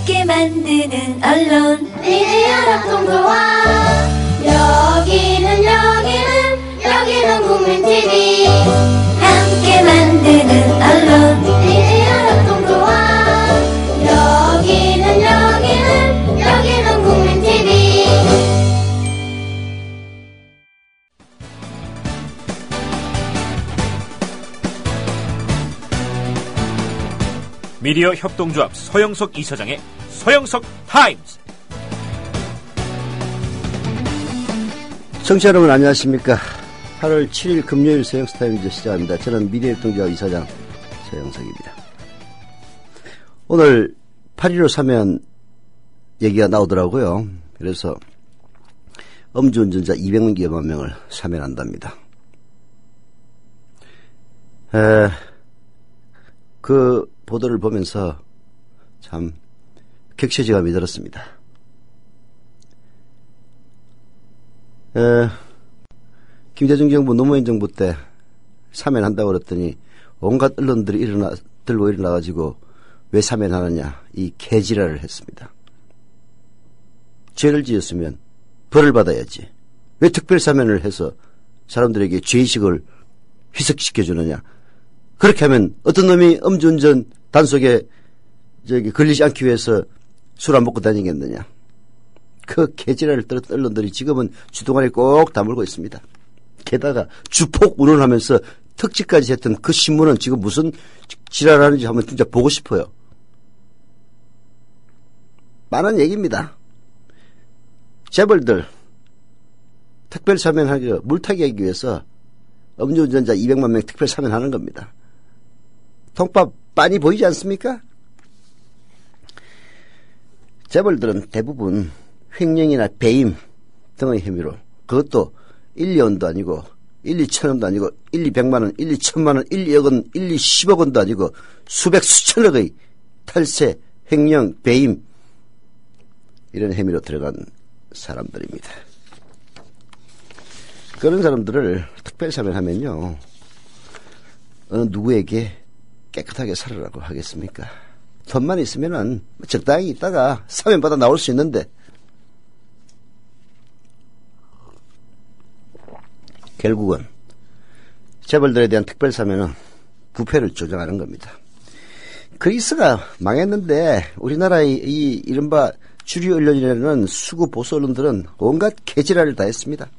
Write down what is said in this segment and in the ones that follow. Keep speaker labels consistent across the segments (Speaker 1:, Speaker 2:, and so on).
Speaker 1: 함께 만드는 언론
Speaker 2: 미디어 협동조합. 여기는 국민TV.
Speaker 1: 함께 만드는 언론
Speaker 2: 미디어 협동조합. 여기는 국민TV.
Speaker 3: 미디어 협동조합 서영석 이사장의 서영석 타임즈.
Speaker 4: 청취자 여러분 안녕하십니까. 8월 7일 금요일 서영석 타임즈 시작합니다. 저는 미디어 협동조합 이사장 서영석입니다. 오늘 8.15 사면 얘기가 나오더라고요. 그래서 음주운전자 200여만 명을 사면한답니다. 그 보도를 보면서 참 격세지감이 들었습니다. 김대중 정부, 노무현 정부 때 사면한다고 그랬더니 온갖 언론들이 들고 일어나가지고 왜 사면하느냐, 이 개지랄을 했습니다. 죄를 지었으면 벌을 받아야지. 왜 특별 사면을 해서 사람들에게 죄의식을 희석시켜주느냐. 그렇게 하면 어떤 놈이 음주운전 단속에 걸리지 않기 위해서 술 안 먹고 다니겠느냐. 그 개지랄을 떨었던 언론들이 지금은 주둥아리 꼭 다물고 있습니다. 게다가 주폭 운운하면서 특집까지 했던 그 신문은 지금 무슨 지랄하는지 한번 진짜 보고 싶어요. 많은 얘기입니다. 재벌들 특별 사면하기, 물타기 하기 위해서 음주운전자 200만 명 특별 사면하는 겁니다. 통밥 빤히 보이지 않습니까? 재벌들은 대부분 횡령이나 배임 등의 혐의로, 그것도 1, 2원도 아니고 1, 2천원도 아니고 1, 200만원, 1, 2천만원, 1, 2억원, 1, 2, 10억원도 아니고 수백 수천억의 탈세, 횡령, 배임 이런 혐의로 들어간 사람들입니다. 그런 사람들을 특별 사면하면요, 어느 누구에게 깨끗하게 살으라고 하겠습니까? 돈만 있으면은 적당히 있다가 사면받아 나올 수 있는데, 결국은 재벌들에 대한 특별 사면은 부패를 조장하는 겁니다. 그리스가 망했는데 우리나라의 이 이른바 주류 언론이라는 수구 보수 언론들은 온갖 개지랄을 다 했습니다.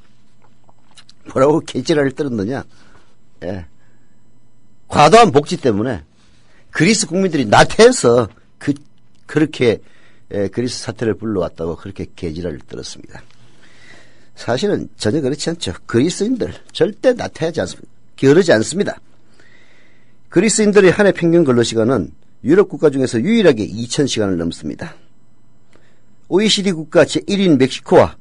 Speaker 4: 뭐라고 개지랄을 떨었느냐? 예. 과도한 복지 때문에 그리스 국민들이 나태해서 그렇게 그리스 사태를 불러왔다고 그렇게 개지랄을 떨었습니다. 사실은 전혀 그렇지 않죠. 그리스인들 절대 나태하지 않습니다. 게으르지 않습니다. 그리스인들의 한 해 평균 근로시간은 유럽 국가 중에서 유일하게 2000시간을 넘습니다. OECD 국가 제1위인 멕시코와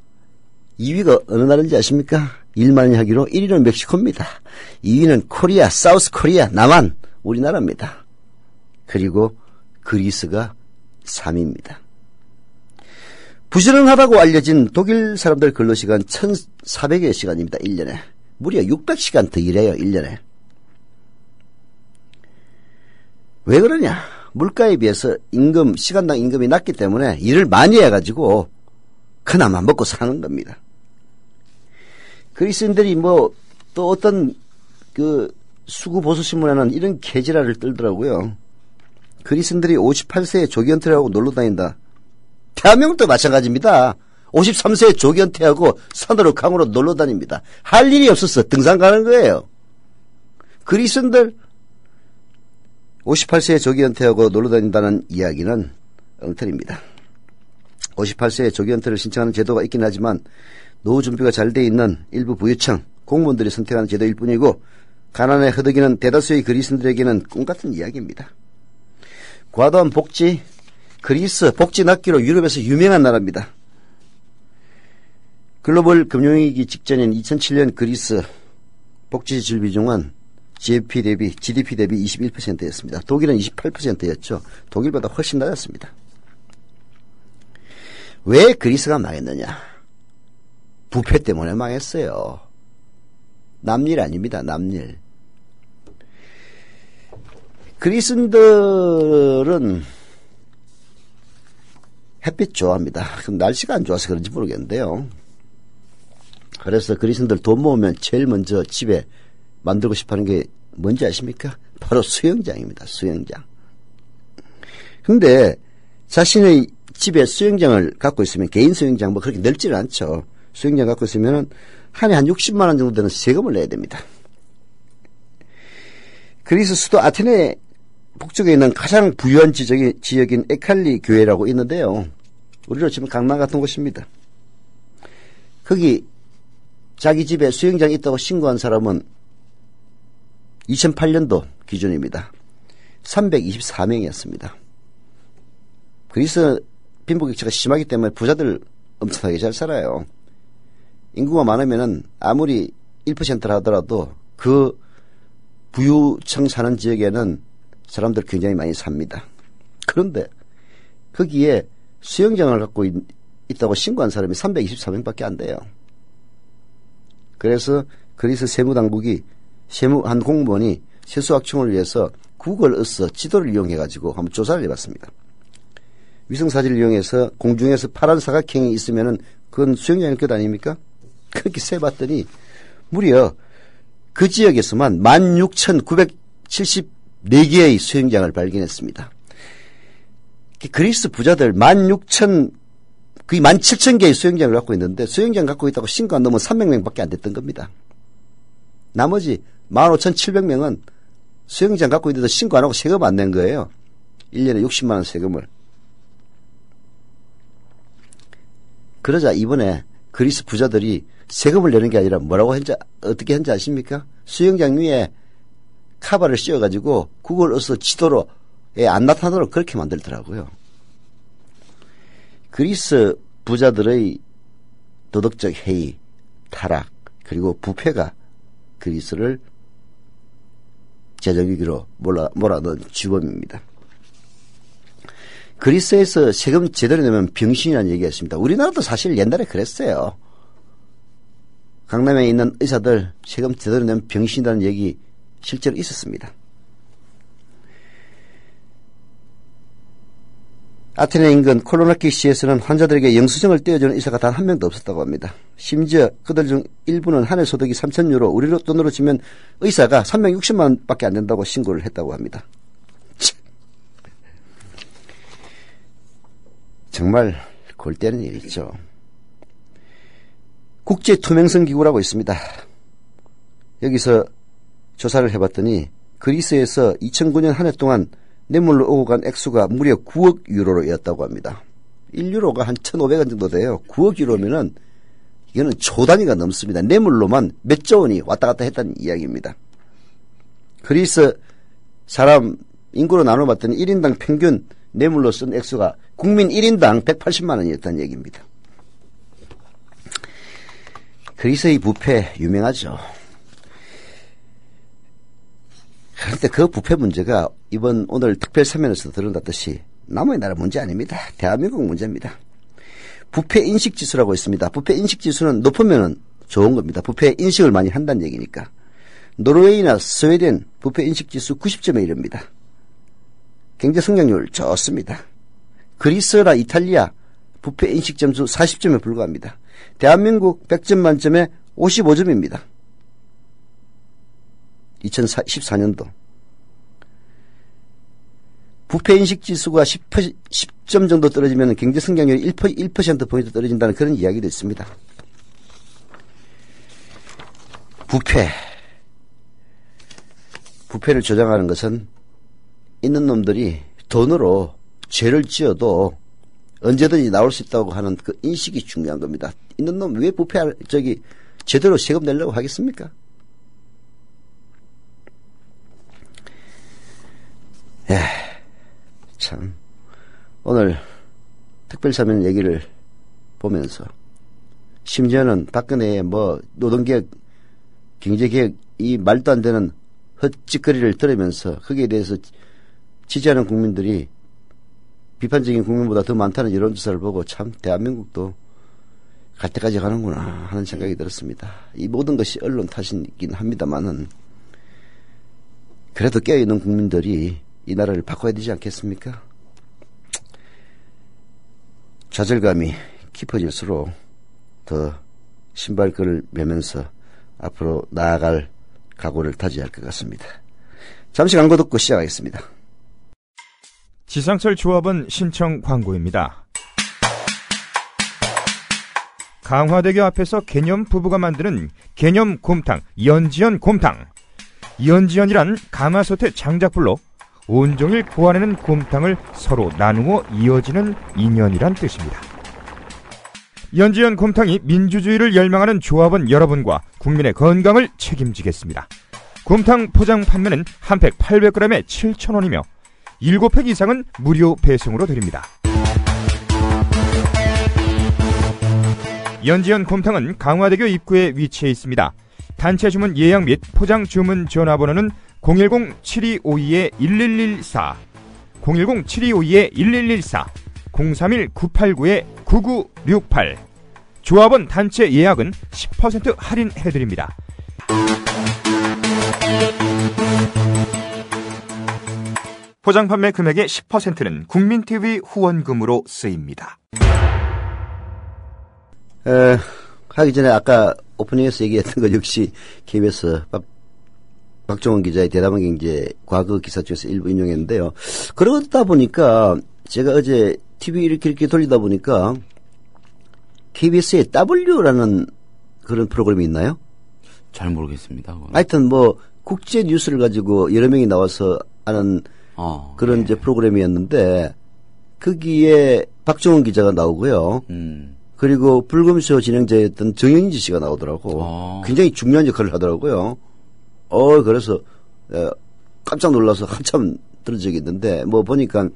Speaker 4: 2위가 어느 나라인지 아십니까? 일만을 하기로 1위는 멕시코입니다. 2위는 코리아, 사우스 코리아, 남한, 우리나라입니다. 그리고 그리스가 3위입니다. 부지런하다고 알려진 독일 사람들 근로시간 1400여 시간입니다. 1년에. 무려 600시간 더 일해요. 1년에. 왜 그러냐? 물가에 비해서 시간당 임금이 낮기 때문에 일을 많이 해가지고 그나마 먹고 사는 겁니다. 그리스인들이 또 어떤 수구 보수신문에는 이런 개지랄을 떨더라고요. 그리스인들이 58세에 조기 은퇴를 하고 놀러 다닌다. 대한민국도 마찬가지입니다. 53세에 조기 은퇴하고 산으로 강으로 놀러 다닙니다. 할 일이 없어서 등산 가는 거예요. 그리스인들 58세에 조기 은퇴하고 놀러 다닌다는 이야기는 엉터리입니다. 58세에 조기 은퇴를 신청하는 제도가 있긴 하지만 노후 준비가 잘 돼 있는 일부 부유층 공무원들이 선택하는 제도일 뿐이고, 가난에 허덕이는 대다수의 그리스인들에게는 꿈같은 이야기입니다. 과도한 복지, 그리스 복지 낫기로 유럽에서 유명한 나라입니다. 글로벌 금융위기 직전인 2007년 그리스 복지지출 비중은 GDP 대비 21%였습니다. 독일은 28%였죠. 독일보다 훨씬 낮았습니다. 왜 그리스가 망했느냐? 부패 때문에 망했어요. 남일 아닙니다. 남일. 그리스인들은 햇빛 좋아합니다. 그럼 날씨가 안 좋아서 그런지 모르겠는데요. 그래서 그리스인들 돈 모으면 제일 먼저 집에 만들고 싶어하는 게 뭔지 아십니까? 바로 수영장입니다. 수영장. 근데 자신의 집에 수영장을 갖고 있으면 개인 수영장 뭐 그렇게 넓지는 않죠. 수영장 갖고 있으면 한 해 한 60만 원 정도 되는 세금을 내야 됩니다. 그리스 수도 아테네 북쪽에 있는 가장 부유한 지역인 에칼리 교회라고 있는데요. 우리로 치면 강남 같은 곳입니다. 거기 자기 집에 수영장이 있다고 신고한 사람은 2008년도 기준입니다. 324명이었습니다. 그리스 빈부격차가 심하기 때문에 부자들 엄청나게 잘 살아요. 인구가 많으면은 아무리 1%라 하더라도 그 부유층 사는 지역에는 사람들 굉장히 많이 삽니다. 그런데 거기에 수영장을 갖고 있다고 신고한 사람이 324명밖에 안 돼요. 그래서 그리스 세무당국이 한 공무원이 세수확충을 위해서 구글 어스 지도를 이용해가지고 한번 조사를 해봤습니다. 위성사진을 이용해서 공중에서 파란 사각형이 있으면은 그건 수영장일 것 아닙니까? 그렇게 세봤더니 무려 그 지역에서만 16,974개의 수영장을 발견했습니다. 그리스 부자들 17,000개의 수영장을 갖고 있는데 수영장 갖고 있다고 신고 안 넘으면 300명밖에 안 됐던 겁니다. 나머지 15,700명은 수영장 갖고 있는데도 신고 안 하고 세금 안 낸 거예요. 1년에 60만 원 세금을. 그러자 이번에 그리스 부자들이 세금을 내는 게 아니라 어떻게 했는지 아십니까? 수영장 위에 카바를 씌워가지고 구글 어스 지도로에 안 나타나도록 그렇게 만들더라고요. 그리스 부자들의 도덕적 해이, 타락, 그리고 부패가 그리스를 재정위기로 몰아넣은 주범입니다. 그리스에서 세금 제대로 내면 병신이라는 얘기가 있습니다. 우리나라도 사실 옛날에 그랬어요. 강남에 있는 의사들 세금 제대로 내면 병신이라는 얘기 실제로 있었습니다. 아테네 인근 콜로나키시에서는 환자들에게 영수증을 떼어주는 의사가 단 한 명도 없었다고 합니다. 심지어 그들 중 일부는 한 해 소득이 3,000유로, 우리로 돈으로 치면 의사가 360만 원밖에 안 된다고 신고를 했다고 합니다. 정말 골 때리는 일이죠. 국제투명성기구라고 있습니다. 여기서 조사를 해봤더니 그리스에서 2009년 한 해 동안 뇌물로 오고 간 액수가 무려 9억 유로였다고 합니다. 1유로가 한 1,500원 정도 돼요. 9억 유로면은 이거는 조 단위가 넘습니다. 뇌물로만 몇 조 원이 왔다 갔다 했다는 이야기입니다. 그리스 사람 인구로 나눠봤더니 1인당 평균 뇌물로 쓴 액수가 국민 1인당 180만 원이었다는 얘기입니다. 그리스의 부패 유명하죠. 그런데 그 부패 문제가 오늘 특별사면에서 드러났듯이 남의 나라 문제 아닙니다. 대한민국 문제입니다. 부패 인식지수라고 있습니다. 부패 인식지수는 높으면 좋은 겁니다. 부패 인식을 많이 한다는 얘기니까. 노르웨이나 스웨덴 부패 인식지수 90점에 이릅니다. 경제 성장률 좋습니다. 그리스나 이탈리아 부패 인식점수 40점에 불과합니다. 대한민국 100점 만점에 55점입니다. 2014년도. 부패 인식 지수가 10점 정도 떨어지면 경제 성장률이 1%포인트 떨어진다는 그런 이야기도 있습니다. 부패를 조장하는 것은 있는 놈들이 돈으로 죄를 지어도 언제든지 나올 수 있다고 하는 그 인식이 중요한 겁니다. 있는 놈 왜 제대로 세금 내려고 하겠습니까? 참 오늘 특별사면 얘기를 보면서 심지어는 박근혜의 노동개혁, 경제개혁 이 말도 안 되는 헛짓거리를 들으면서 거기에 대해서 지지하는 국민들이 비판적인 국민보다 더 많다는 여론조사를 보고 참 대한민국도 갈 때까지 가는구나 하는 생각이 들었습니다. 이 모든 것이 언론 탓이긴 합니다만은 그래도 깨어있는 국민들이 이 나라를 바꿔야 되지 않겠습니까? 좌절감이 깊어질수록 더 신발끈을 매면서 앞으로 나아갈 각오를 다져야 할 것 같습니다. 잠시 광고 듣고 시작하겠습니다.
Speaker 5: 지상철 조합원 신청 광고입니다. 강화대교 앞에서 개념 부부가 만드는 개념 곰탕 연지연 곰탕. 연지연이란 가마솥의 장작불로 온종일 구워내는 곰탕을 서로 나누어 이어지는 인연이란 뜻입니다. 연지연 곰탕이 민주주의를 열망하는 조합원 여러분과 국민의 건강을 책임지겠습니다. 곰탕 포장 판매는 한 팩 800g에 7,000원이며 7팩 이상은 무료 배송으로 드립니다. 연지연 곰탕은 강화대교 입구에 위치해 있습니다. 단체 주문 예약 및 포장 주문 전화번호는 010-7252-1114, 010-7252-1114, 031-989-9968. 조합원 단체 예약은 10% 할인해드립니다. 포장 판매 금액의 10%는 국민TV 후원금으로 쓰입니다.
Speaker 4: 하기 전에 아까 오프닝에서 얘기했던 것 역시 KBS 박종원 기자의 대담한 경제 과거 기사 중에서 일부 인용했는데요. 그러다 보니까 제가 어제 TV 이렇게 돌리다 보니까 KBS에 W라는 그런 프로그램이 있나요?
Speaker 6: 잘 모르겠습니다. 그건.
Speaker 4: 하여튼 뭐 국제 뉴스를 가지고 여러 명이 나와서 하는 그런 이제 프로그램이었는데 거기에 박종원 기자가 나오고요. 그리고 불금쇼 진행자였던 정영진 씨가 나오더라고. 굉장히 중요한 역할을 하더라고요. 그래서 깜짝 놀라서 한참 들은 적이 있는데 뭐 보니까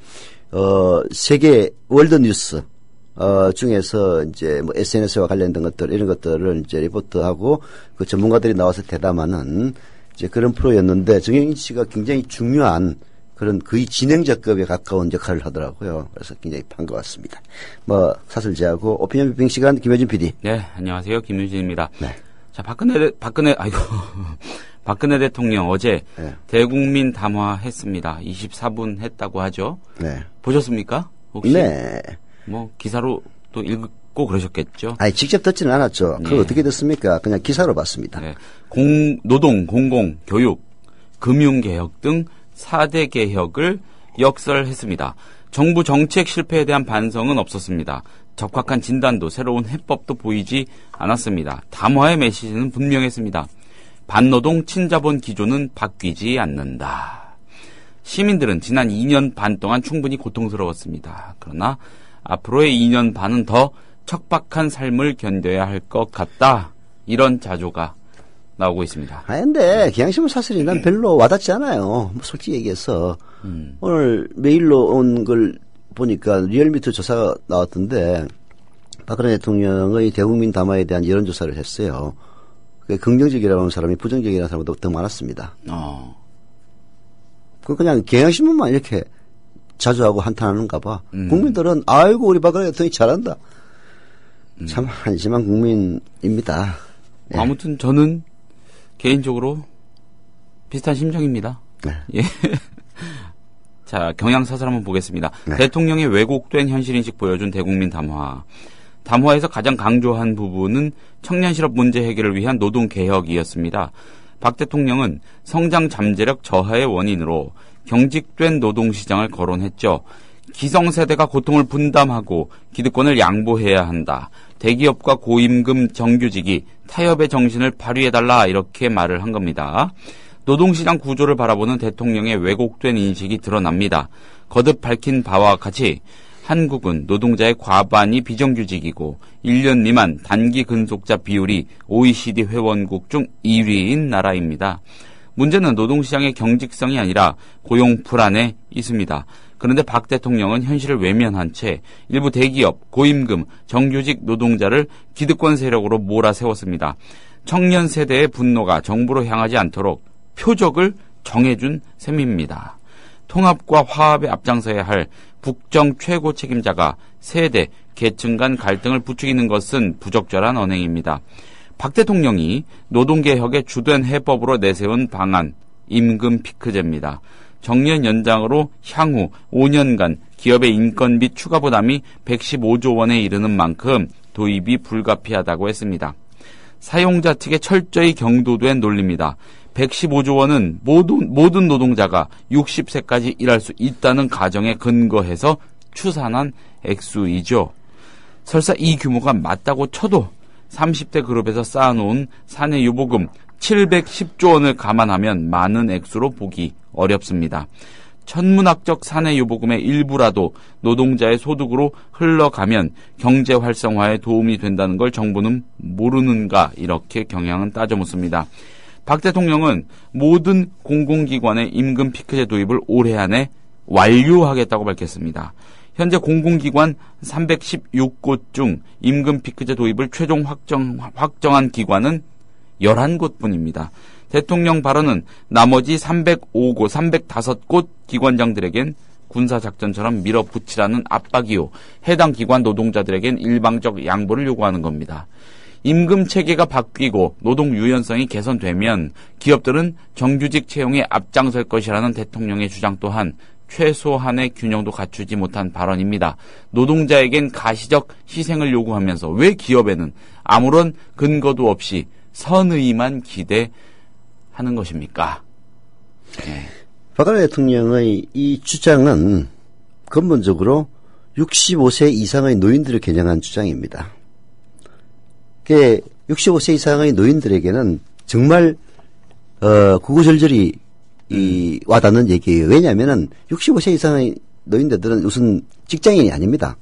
Speaker 4: 세계 월드 뉴스 중에서 이제 뭐 SNS와 관련된 것들 이런 것들을 이제 리포트하고 그 전문가들이 나와서 대담하는 이제 그런 프로였는데 정영진 씨가 굉장히 중요한 그런 거의 진행자급에 가까운 역할을 하더라고요. 그래서 굉장히 반가웠습니다. 뭐 사설 제하고 오피니언 비평 시간 김효진 PD.
Speaker 6: 네, 안녕하세요. 김효진입니다.
Speaker 4: 네.
Speaker 6: 자, 박근혜 대통령 어제
Speaker 4: 네.
Speaker 6: 대국민 담화했습니다. 24분 했다고 하죠.
Speaker 4: 네.
Speaker 6: 보셨습니까? 혹시?
Speaker 4: 네.
Speaker 6: 뭐 기사로 또 읽고 그러셨겠죠.
Speaker 4: 아니 직접 듣지는 않았죠. 그걸
Speaker 6: 네.
Speaker 4: 어떻게 듣습니까? 그냥 기사로 봤습니다.
Speaker 6: 네. 노동, 공공, 교육, 금융개혁 등 4대 개혁을 역설했습니다. 정부 정책 실패에 대한 반성은 없었습니다. 적확한 진단도 새로운 해법도 보이지 않았습니다. 담화의 메시지는 분명했습니다. 반노동 친자본 기조는 바뀌지 않는다. 시민들은 지난 2년 반 동안 충분히 고통스러웠습니다. 그러나 앞으로의 2년 반은 더 척박한 삶을 견뎌야 할 것 같다. 이런 자조가 나오고 있습니다.
Speaker 4: 근데 경향신문 사설이 난 별로 와닿지 않아요. 뭐 솔직히 얘기해서 오늘 메일로 온 걸 보니까 리얼미터 조사가 나왔던데 박근혜 대통령의 대국민 담화에 대한 여론조사를 했어요. 긍정적이라고 하는 사람이 부정적이라는 사람보다 더 많았습니다. 그냥 경향신문만 이렇게 자주 하고 한탄하는가 봐. 국민들은 아이고 우리 박근혜 대통령이 잘한다. 참 한심한 국민입니다. 네.
Speaker 6: 아무튼 저는 개인적으로 비슷한 심정입니다.
Speaker 4: 네.
Speaker 6: 예. 자, 경향사설 한번 보겠습니다.
Speaker 4: 네.
Speaker 6: 대통령의 왜곡된 현실인식 보여준 대국민 담화. 담화에서 가장 강조한 부분은 청년 실업 문제 해결을 위한 노동개혁이었습니다. 박 대통령은 성장 잠재력 저하의 원인으로 경직된 노동시장을 거론했죠. 기성세대가 고통을 분담하고 기득권을 양보해야 한다. 대기업과 고임금 정규직이 타협의 정신을 발휘해달라 이렇게 말을 한 겁니다. 노동시장 구조를 바라보는 대통령의 왜곡된 인식이 드러납니다. 거듭 밝힌 바와 같이 한국은 노동자의 과반이 비정규직이고 1년 미만 단기 근속자 비율이 OECD 회원국 중 1위인 나라입니다. 문제는 노동시장의 경직성이 아니라 고용 불안에 있습니다. 그런데 박 대통령은 현실을 외면한 채 일부 대기업, 고임금, 정규직 노동자를 기득권 세력으로 몰아세웠습니다. 청년 세대의 분노가 정부로 향하지 않도록 표적을 정해준 셈입니다. 통합과 화합에 앞장서야 할 국정 최고 책임자가 세대, 계층 간 갈등을 부추기는 것은 부적절한 언행입니다. 박 대통령이 노동개혁의 주된 해법으로 내세운 방안, 임금 피크제입니다. 정년 연장으로 향후 5년간 기업의 인건비 추가 부담이 115조 원에 이르는 만큼 도입이 불가피하다고 했습니다. 사용자 측에 철저히 경도된 논리입니다. 115조 원은 모든 노동자가 60세까지 일할 수 있다는 가정에 근거해서 추산한 액수이죠. 설사 이 규모가 맞다고 쳐도 30대 그룹에서 쌓아놓은 사내 유보금 710조 원을 감안하면 많은 액수로 보기 어렵습니다. 천문학적 사내 유보금의 일부라도 노동자의 소득으로 흘러가면 경제 활성화에 도움이 된다는 걸 정부는 모르는가, 이렇게 경향은 따져 묻습니다. 박 대통령은 모든 공공기관의 임금 피크제 도입을 올해 안에 완료하겠다고 밝혔습니다. 현재 공공기관 316곳 중 임금 피크제 도입을 최종 확정한 기관은 11곳 뿐입니다. 대통령 발언은 나머지 305곳 기관장들에겐 군사작전처럼 밀어붙이라는 압박이요, 해당 기관 노동자들에겐 일방적 양보를 요구하는 겁니다. 임금 체계가 바뀌고 노동 유연성이 개선되면 기업들은 정규직 채용에 앞장설 것이라는 대통령의 주장 또한 최소한의 균형도 갖추지 못한 발언입니다. 노동자에겐 가시적 희생을 요구하면서 왜 기업에는 아무런 근거도 없이 선의만 기대하는 것입니까? 네.
Speaker 4: 박근혜 대통령의 이 주장은 근본적으로 65세 이상의 노인들을 겨냥한 주장입니다. 65세 이상의 노인들에게는 정말 구구절절히 와닿는 얘기예요. 왜냐하면은 65세 이상의 노인들은 우선 직장인이 아닙니다.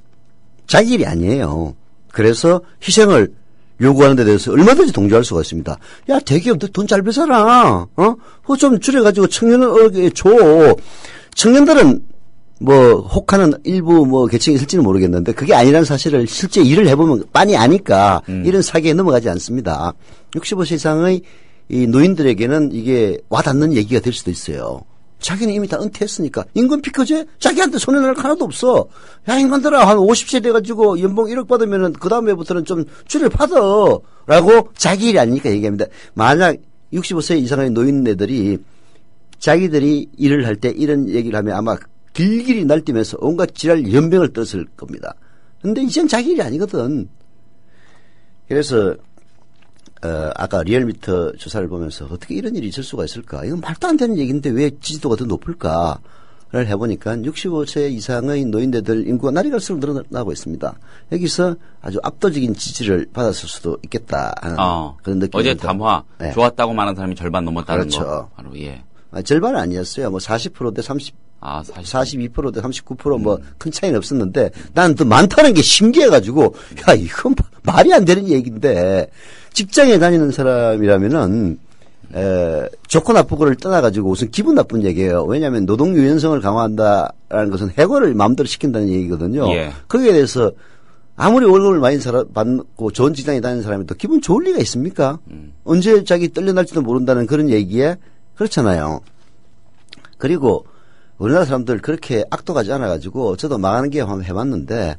Speaker 4: 자기 일이 아니에요. 그래서 희생을 요구하는 데 대해서 얼마든지 동조할 수가 있습니다. 야, 대기업들 돈 잘 벌잖아. 그거 좀 줄여가지고 청년을 줘. 청년들은 혹하는 일부 계층이 있을지는 모르겠는데 그게 아니라는 사실을 실제 일을 해보면 빤히 아니까 이런 사기에 넘어가지 않습니다. 65세 이상의 이 노인들에게는 이게 와닿는 얘기가 될 수도 있어요. 자기는 이미 다 은퇴했으니까 임금 피크제 자기한테 손해날 거 하나도 없어. 야, 인간들아, 한 50세 돼가지고 연봉 1억 받으면은 그 다음에부터는 좀 줄여 받아 라고 자기 일이 아니니까 얘기합니다. 만약 65세 이상의 노인네들이 자기들이 일을 할 때 이런 얘기를 하면 아마 길길이 날뛰면서 온갖 지랄 연병을 떨었을 겁니다. 근데 이젠 자기 일이 아니거든. 그래서 아까 리얼미터 조사를 보면서 어떻게 이런 일이 있을 수가 있을까? 이건 말도 안 되는 얘기인데 왜 지지도가 더 높을까를 해보니까 65세 이상의 노인들 인구가 날이 갈수록 늘어나고 있습니다. 여기서 아주 압도적인 지지를 받았을 수도 있겠다 하는 그런 느낌입니다.
Speaker 6: 어제 담화
Speaker 4: 네.
Speaker 6: 좋았다고 말하는 사람이 절반 넘었다는
Speaker 4: 그렇죠.
Speaker 6: 거. 바로 예.
Speaker 4: 절반은 아니었어요. 40%대 42%대 39% 큰 차이는 없었는데 나는 더 많다는 게 신기해가지고 야, 이건 말이 안 되는 얘기인데 직장에 다니는 사람이라면은 좋고 나쁘고를 떠나가지고 우선 기분 나쁜 얘기예요. 왜냐하면 노동 유연성을 강화한다라는 것은 해고를 마음대로 시킨다는 얘기거든요.
Speaker 6: 예.
Speaker 4: 거기에 대해서 아무리 월급을 많이 받고 좋은 직장에 다니는 사람이 또 기분 좋을 리가 있습니까? 언제 자기 떨려날지도 모른다는 그런 얘기에 그렇잖아요. 그리고 우리나라 사람들 그렇게 악독하지 않아가지고 저도 망하는 게 한번 해봤는데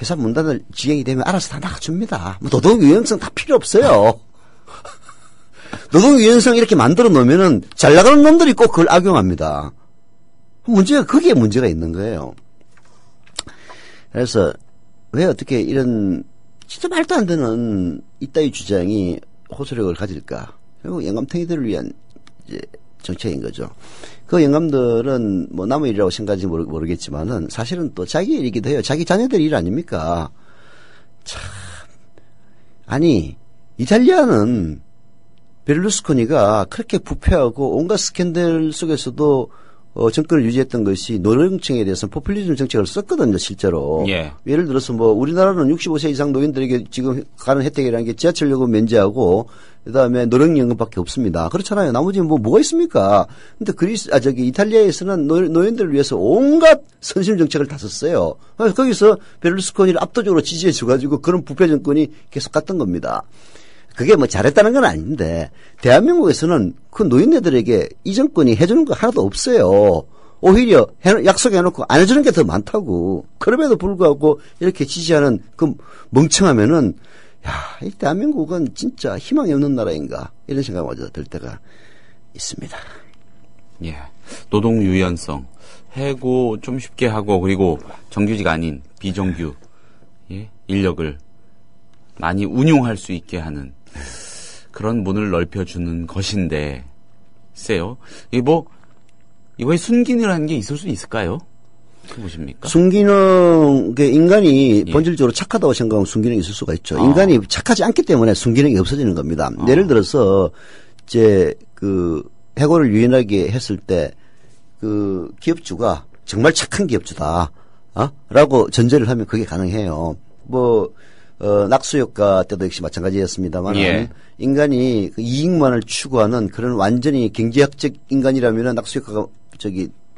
Speaker 4: 회사 문 닫을 지경이 되면 알아서 다 나가줍니다. 노동 유연성 다 필요 없어요. 노동 유연성 이렇게 만들어 놓으면은 잘 나가는 놈들이 꼭 그걸 악용합니다. 그게 문제가 있는 거예요. 그래서 왜 어떻게 이런 진짜 말도 안 되는 이따위 주장이 호소력을 가질까? 결국 영감탱이들을 위한 이제 정책인 거죠. 그 영감들은 남의 일이라고 생각하지 모르겠지만은 사실은 또 자기 일이기도 해요. 자기 자녀들 일 아닙니까? 참. 아니, 이탈리아는 베를루스코니가 그렇게 부패하고 온갖 스캔들 속에서도 정권을 유지했던 것이 노령층에 대해서는 포퓰리즘 정책을 썼거든요, 실제로.
Speaker 6: 예.
Speaker 4: 예를 들어서 우리나라는 65세 이상 노인들에게 지금 가는 혜택이라는 게 지하철 요금 면제하고 그다음에 노령연금밖에 없습니다. 그렇잖아요. 나머지 뭐가 있습니까? 근데 이탈리아에서는 노인들을 위해서 온갖 선심 정책을 다 썼어요. 거기서 베를루스코니를 압도적으로 지지해 줘가지고 그런 부패 정권이 계속 갔던 겁니다. 그게 잘했다는 건 아닌데 대한민국에서는 그 노인네들에게 이 정권이 해주는 거 하나도 없어요. 오히려 약속해놓고 안 해주는 게 더 많다고. 그럼에도 불구하고 이렇게 지지하는 그 멍청하면은 이 대한민국은 진짜 희망이 없는 나라인가 이런 생각이 먼저 들 때가 있습니다.
Speaker 6: 예, 노동 유연성. 해고 좀 쉽게 하고 그리고 정규직 아닌 비정규 인력을 많이 운용할 수 있게 하는 그런 문을 넓혀주는 것인데 글쎄요. 이거에 순기능이라는 게 있을 수 있을까요? 어떻게 보십니까?
Speaker 4: 순기능, 인간이
Speaker 6: 예.
Speaker 4: 본질적으로 착하다고 생각하면 순기능이 있을 수가 있죠.
Speaker 6: 아.
Speaker 4: 인간이 착하지 않기 때문에 순기능이 없어지는 겁니다. 예를 들어서, 해고를 유연하게 했을 때, 기업주가 정말 착한 기업주다, 라고 전제를 하면 그게 가능해요. 낙수효과 때도 역시 마찬가지였습니다만,
Speaker 6: 예.
Speaker 4: 인간이 그 이익만을 추구하는 그런 완전히 경제학적 인간이라면 낙수효과가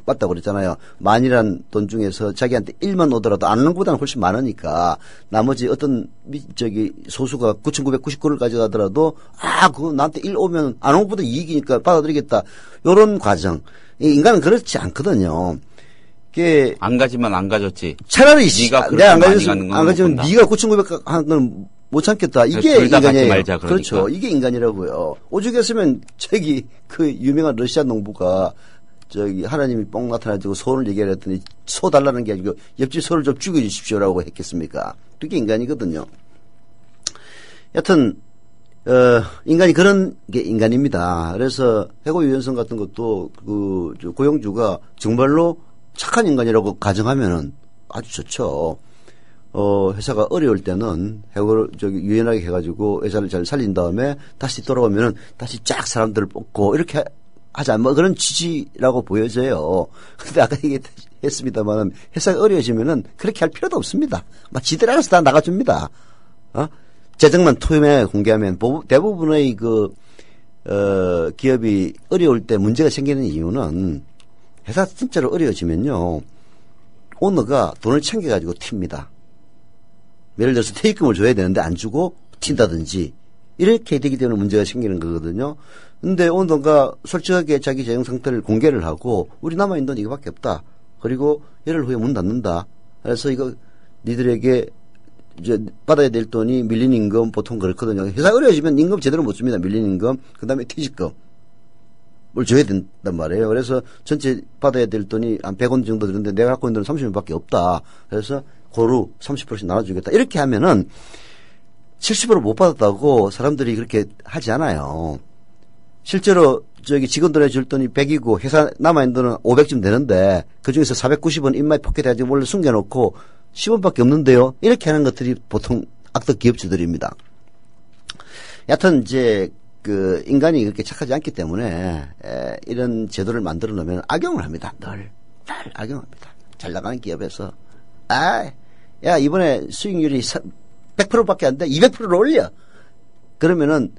Speaker 4: 맞다고 그랬잖아요. 만이란 돈 중에서 자기한테 1만 오더라도 안 오는 것보다는 훨씬 많으니까 나머지 어떤 소수가 9,999를 가져가더라도 그거 나한테 1 오면 안 온 것보다 이익이니까 받아들이겠다. 요런 과정. 인간은 그렇지 않거든요.
Speaker 6: 안 가지만 안 가졌지.
Speaker 4: 차라리
Speaker 6: 네가
Speaker 4: 내가 안
Speaker 6: 많이 가는 건
Speaker 4: 가지면
Speaker 6: 못
Speaker 4: 네가 9,900 하는 건 못 참겠다. 이게
Speaker 6: 둘다 갖지
Speaker 4: 인간이에요.
Speaker 6: 말자, 그러니까.
Speaker 4: 그렇죠. 이게 인간이라고요. 오죽했으면 그 유명한 러시아 농부가 하나님이 뻥 나타나지고 소를 얘기를 했더니 소 달라는 게 아니고 옆집 소를 좀 죽여주십시오라고 했겠습니까? 그게 인간이거든요. 여튼, 인간이 그런 게 인간입니다. 그래서 해고 유연성 같은 것도 고용주가 정말로 착한 인간이라고 가정하면은 아주 좋죠. 회사가 어려울 때는 해고를 유연하게 해가지고 회사를 잘 살린 다음에 다시 돌아오면은 다시 쫙 사람들을 뽑고 이렇게 하자. 그런 취지라고 보여져요. 근데 아까 얘기했습니다만 회사가 어려워지면은 그렇게 할 필요도 없습니다. 지들 알아서 다 나가줍니다. 재정만 투명하게 공개하면 대부분의 기업이 어려울 때 문제가 생기는 이유는 회사 진짜로 어려워지면요. 오너가 돈을 챙겨가지고 튑니다. 예를 들어서 퇴직금을 줘야 되는데 안 주고 튄다든지 이렇게 되기 때문에 문제가 생기는 거거든요. 근데 오너가 솔직하게 자기 재정 상태를 공개를 하고 우리 남아있는 돈 이거밖에 없다. 그리고 열흘 후에 문 닫는다. 그래서 이거 니들에게 이제 받아야 될 돈이 밀린 임금 보통 그렇거든요. 회사 어려워지면 임금 제대로 못 줍니다. 밀린 임금. 그 다음에 퇴직금을 줘야 된단 말이에요. 그래서 전체 받아야 될 돈이 한 100원 정도 드는데 내가 갖고 있는 돈은 30원밖에 없다. 그래서 고루 30%씩 나눠주겠다. 이렇게 하면은 70% 못 받았다고 사람들이 그렇게 하지 않아요. 실제로 직원들에 줄 돈이 100이고 회사 남아있는 돈은 500쯤 되는데 그중에서 490원 입마에 포켓해가지고 원래 숨겨놓고 10원밖에 없는데요. 이렇게 하는 것들이 보통 악덕 기업주들입니다. 여하튼 인간이 그렇게 착하지 않기 때문에 이런 제도를 만들어 놓으면 악용을 합니다. 늘 악용합니다. 잘 나가는 기업에서 야 이번에 수익률이 100%밖에 안 돼. 200%를 올려. 그러면은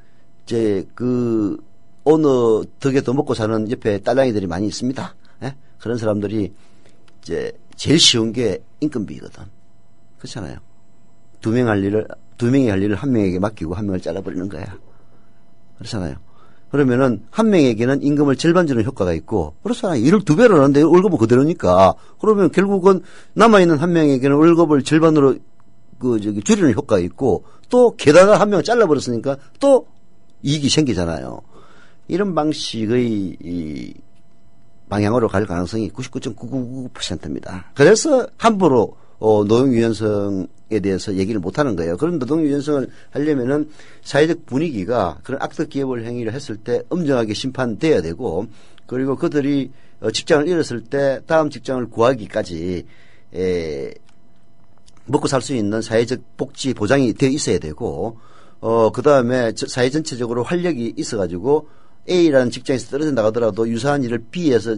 Speaker 4: 어느 덕에 더 먹고 사는 옆에 딸랑이들이 많이 있습니다. 그런 사람들이 제일 쉬운 게 인건비거든. 그렇잖아요. 두 명이 할 일을 한 명에게 맡기고 한 명을 잘라버리는 거야. 그렇잖아요. 그러면은 한 명에게는 임금을 절반 주는 효과가 있고, 그렇잖아요. 일을 2배로 하는데 월급은 그대로니까. 그러면 결국은 남아있는 한 명에게는 월급을 절반으로 줄이는 효과가 있고, 또 게다가 한 명을 잘라버렸으니까 또 이익이 생기잖아요. 이런 방식의 방향으로 갈 가능성이 99.999%입니다. 그래서 함부로 노동 유연성에 대해서 얘기를 못 하는 거예요. 그런 노동 유연성을 하려면은 사회적 분위기가 그런 악덕 기업을 행위를 했을 때 엄정하게 심판돼야 되고, 그리고 그들이 직장을 잃었을 때 다음 직장을 구하기까지 먹고 살 수 있는 사회적 복지 보장이 되어 있어야 되고, 그 다음에 사회 전체적으로 활력이 있어가지고 A라는 직장에서 떨어져 나가더라도 유사한 일을 B에서